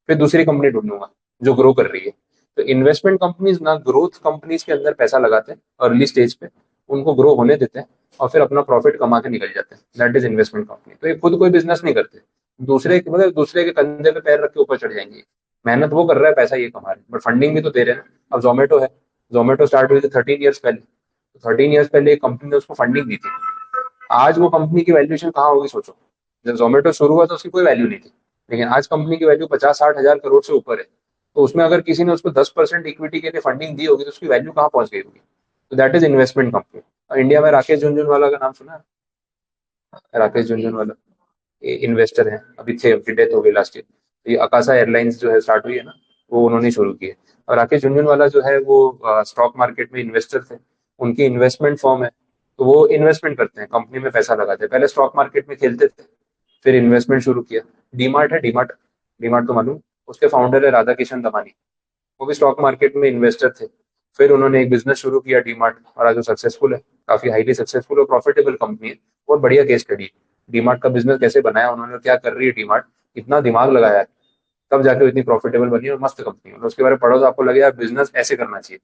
फिर दूसरी कंपनी ढूंढूंगा जो ग्रो कर रही है। तो इन्वेस्टमेंट कंपनीज ना ग्रोथ कंपनीज के अंदर पैसा लगाते हैं अर्ली स्टेज पे, उनको ग्रो होने देते हैं, और फिर अपना प्रॉफिट कमा के निकल जाते हैं। That is investment company. तो ये खुद कोई बिजनेस नहीं करते, दूसरे के कंधे पे पैर रख के ऊपर चढ़ जाएंगे। मेहनत वो कर रहा है, पैसा ये कमा रहे हैं, बट फंडिंग भी तो दे रहे हैं। अब जोमेटो है, जोमेटो स्टार्ट हुई थी 13 ईयर्स पहले। 13 ईयर्स पहले एक कंपनी ने उसको फंडिंग दी थी। आज वो कंपनी की वैल्यूएशन कहाँ होगी सोचो। जब जोमेटो शुरू हुआ तो उसकी कोई वैल्यू नहीं थी, लेकिन आज कंपनी की वैल्यू 50-60 हजार करोड़ से ऊपर है। तो उसमें अगर किसी ने उसको 10% इक्विटी के लिए फंडिंग दी होगी तो उसकी वैल्यू कहाँ पहुंच गई होगी। तो that is investment company. India में राकेश झुनझुनवाला का नाम सुना है? राकेश झुनझुनवाला, इन्वेस्टर हैं, अभी थे, उनकी डेथ हो गई लास्ट ईयर। तो ये अकाशा एयरलाइंस जो है स्टार्ट हुई है ना, वो उन्होंने शुरू की है। और राकेश झुनझुनवाला जो है वो स्टॉक मार्केट में इन्वेस्टर थे, उनकी इन्वेस्टमेंट फर्म है, तो वो इन्वेस्टमेंट करते हैं, कंपनी में पैसा लगाते हैं। पहले स्टॉक मार्केट में खेलते थे, फिर इन्वेस्टमेंट शुरू किया। डीमार्ट है, डीमार्ट, डीमार्ट तो मालूम, उसके फाउंडर है राधा किशन दमानी, वो भी स्टॉक मार्केट में इन्वेस्टर थे। फिर उन्होंने एक बिजनेस शुरू किया डीमार्ट, और आज वो सक्सेसफुल है, काफी हाईली सक्सेसफुल और प्रॉफिटेबल कंपनी है। बहुत बढ़िया केस स्टडी है डीमार्ट का, बिजनेस कैसे बनाया उन्होंने, क्या कर रही है डीमार्ट, इतना दिमाग लगाया है, तब जाके वो इतनी प्रॉफिटेबल बनी और मस्त कंपनी है। और उसके बारे में पढ़ो तो आपको लगे यार बिजनेस ऐसे करना चाहिए,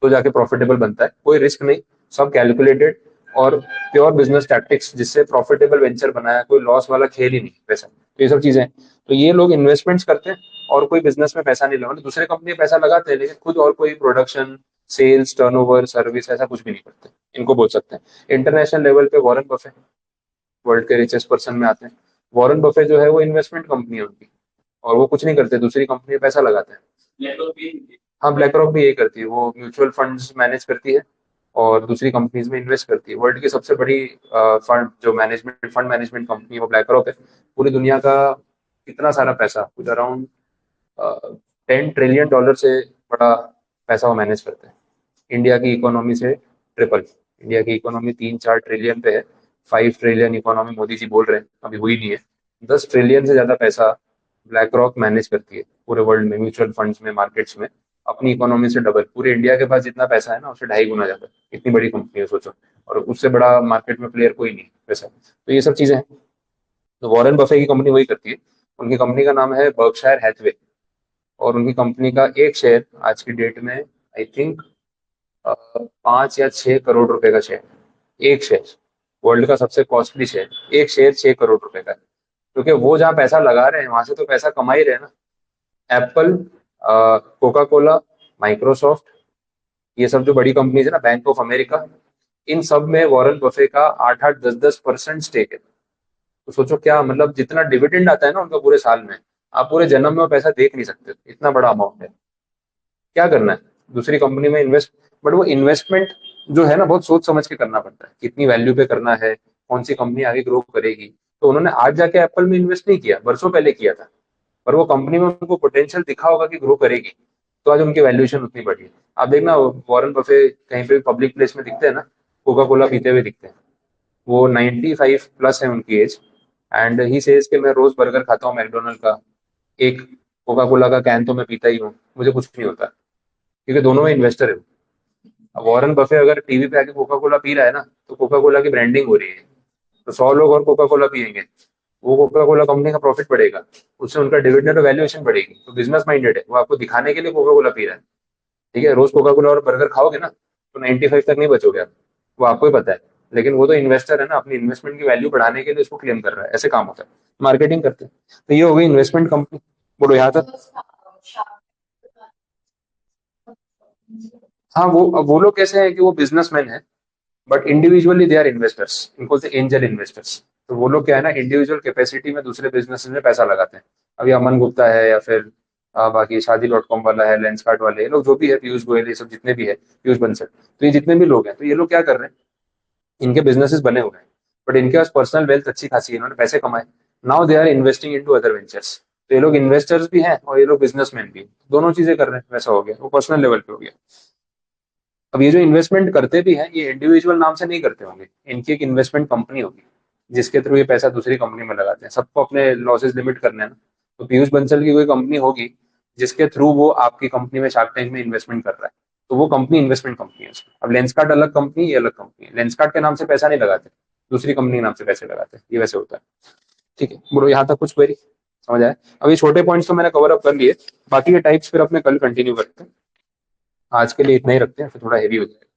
तो जाके प्रॉफिटेबल बनता है, कोई रिस्क नहीं, सब कैलकुलेटेड और प्योर बिजनेस टैक्टिक्स, जिससे प्रॉफिटेबल वेंचर बनाया, कोई लॉस वाला खेल ही नहीं वैसा। तो ये सब चीजें हैं। तो ये लोग इन्वेस्टमेंट्स करते हैं और कोई बिजनेस में पैसा नहीं लगाते, दूसरे कंपनी में पैसा लगाते हैं, लेकिन खुद और कोई प्रोडक्शन, सेल्स, टर्नओवर, सर्विस ऐसा कुछ भी नहीं करते। इनको बोल सकते हैं इंटरनेशनल लेवल पे वॉरेन बफे, वर्ल्ड के रिचेस्ट पर्सन में आते हैं। वॉरेन बफे जो है वो इन्वेस्टमेंट कंपनी है उनकी, और वो कुछ नहीं करते, दूसरी कंपनी में पैसा लगाते हैं। हाँ, ब्लैक रॉक भी यही करती है, वो म्यूचुअल फंड्स मैनेज करती है और दूसरी कंपनीज में इन्वेस्ट करती है। वर्ल्ड की सबसे बड़ी फंड जो मैनेजमेंट, फंड मैनेजमेंट कंपनी है, वो ब्लैक रॉक है। पूरी दुनिया का कितना सारा पैसा, कुछ अराउंड 10 ट्रिलियन डॉलर से बड़ा पैसा वो मैनेज करते हैं। इंडिया की इकोनॉमी से ट्रिपल, इंडिया की इकोनॉमी 3-4 ट्रिलियन पे है, 5 ट्रिलियन इकोनॉमी मोदी जी बोल रहे हैं, अभी हुई नहीं है। 10 ट्रिलियन से ज्यादा पैसा ब्लैक रॉक मैनेज करती है पूरे वर्ल्ड में, म्यूचुअल फंड्स में, मार्केट्स में, अपनी इकोनॉमी से डबल। पूरे इंडिया के पास जितना पैसा है ना, उससे 2.5 गुना ज्यादा है। इतनी बड़ी कंपनी है सोचो, और उससे बड़ा मार्केट में प्लेयर कोई नहीं है वैसा। तो ये सब चीजें हैं। तो वॉरेन बफे की कंपनी वही करती है। उनकी कंपनी का नाम है बर्कशायर हैथवे, और उनकी कंपनी का एक शेयर आज की डेट में आई थिंक 5 या 6 करोड़ रुपए का शेयर, एक शेयर, वर्ल्ड का सबसे कॉस्टली शेयर, एक शेयर 6 करोड़ रुपए का है। क्योंकि वो जहाँ पैसा लगा रहे हैं वहां से तो पैसा कमा ही रहे हैं ना। एप्पल, कोका कोला, माइक्रोसॉफ्ट, ये सब जो बड़ी कंपनीज है ना, बैंक ऑफ अमेरिका, इन सब में वॉरेन बफे का 8-8, 10-10% स्टेक है। तो सोचो क्या मतलब, जितना डिविडेंड आता है ना उनका पूरे साल में, आप पूरे जन्म में वो पैसा देख नहीं सकते, इतना बड़ा अमाउंट है। क्या करना है, दूसरी कंपनी में इन्वेस्ट, बट वो इन्वेस्टमेंट जो है ना, बहुत सोच समझ के करना पड़ता है, कितनी वैल्यू पे करना है, कौन सी कंपनी आगे ग्रो करेगी। तो उन्होंने आज जाके एप्पल में इन्वेस्ट नहीं किया, बरसों पहले किया था, पर वो कंपनी में उनको पोटेंशियल दिखा होगा कि ग्रो करेगी, तो आज उनकी वैल्यूएशन उतनी बढ़ी है। आप देखना, वॉरेन बफे कहीं पे पब्लिक प्लेस में दिखते हैं ना, कोका कोला पीते हुए दिखते हैं। वो 95 प्लस है उनकी एज, एंड ही सेज कि मैं रोज बर्गर खाता हूँ मैकडोनल्ड का, एक कोका कोला का कैन तो मैं पीता ही हूँ, मुझे कुछ नहीं होता, क्योंकि दोनों में इन्वेस्टर है। अब वॉरेन बफे अगर टीवी पे आके कोका कोला पी रहा है ना, तो कोका कोला की ब्रांडिंग हो रही है, तो 100 लोग और कोका कोला पियेंगे, वो कोका कोला कंपनी का प्रॉफिट बढ़ेगा, उससे उनका डिविडेंड और वैल्यूएशन बढ़ेगी। तो बिजनेस माइंडेड है, वो आपको दिखाने के लिए कोका कोला पी रहा है। ठीक है, रोज कोका कोला और बर्गर खाओगे ना, तो 95 तक नहीं बचोगे आप, वो आपको ही पता है। लेकिन वो तो इन्वेस्टर है ना, अपनी इन्वेस्टमेंट की वैल्यू बढ़ाने के लिए उसको क्लेम कर रहा है, ऐसे काम होता है, मार्केटिंग करते हैं। तो ये हो गई इन्वेस्टमेंट कंपनी। बोलो यहाँ तक। हाँ, वो लोग कैसे हैं कि वो बिजनेसमैन है, but individually they are investors, इनको बोलते हैं एंजल इन्वेस्टर्स। तो वो लोग क्या है ना, इंडिविजुअल कैपेसिटी में दूसरे बिजनेस में पैसा लगाते हैं। अभी अमन गुप्ता है, या फिर बाकी शादी.com वाला है, लेंसकार्ट वाले, ये लोग जो भी है, पीयूष गोयल, ये सब जितने भी है, पीयूष बंसल, तो ये जितने भी लोग हैं, तो ये लोग क्या कर रहे हैं, इनके बिजनेसेस बने हुए हैं, बट इनके पास पर्सनल वेल्थ अच्छी खासी है, इन्होंने पैसे कमाए, now they are investing into other ventures. तो ये लोग इन्वेस्टर्स भी हैं और ये लोग बिजनेसमैन भी हैं। दोनों चीजें कर रहे हैं, वैसा हो गया, वो पर्सनल लेवल पे हो गया। अब ये जो इन्वेस्टमेंट करते भी हैं, ये इंडिविजुअल नाम से नहीं करते होंगे, इनकी एक इन्वेस्टमेंट कंपनी होगी जिसके थ्रू ये पैसा दूसरी कंपनी में लगाते हैं। सबको अपने लॉसेस लिमिट करने हैं ना, तो पीयूष बंसल की कोई कंपनी होगी जिसके थ्रू वो आपकी कंपनी में, शार्क टैंक में इन्वेस्टमेंट कर रहा है, तो वो कंपनी इन्वेस्टमेंट कंपनी है उसकी। अब लेंसकार्ट अलग कंपनी, ये अलग कंपनी है, लेंसकार्ट के नाम से पैसा नहीं लगाते, दूसरी कंपनी के नाम से पैसे लगाते हैं, ये वैसे होता है। ठीक है ब्रो, यहाँ तक कुछ क्वेरी समझ आए? अब ये छोटे पॉइंट्स तो मैंने कवर अप कर लिए, बाकी ये टाइप्स फिर अपने कल कंटिन्यू करते हैं। आज के लिए इतना ही रखते हैं, फिर थोड़ा हेवी हो जाएगा।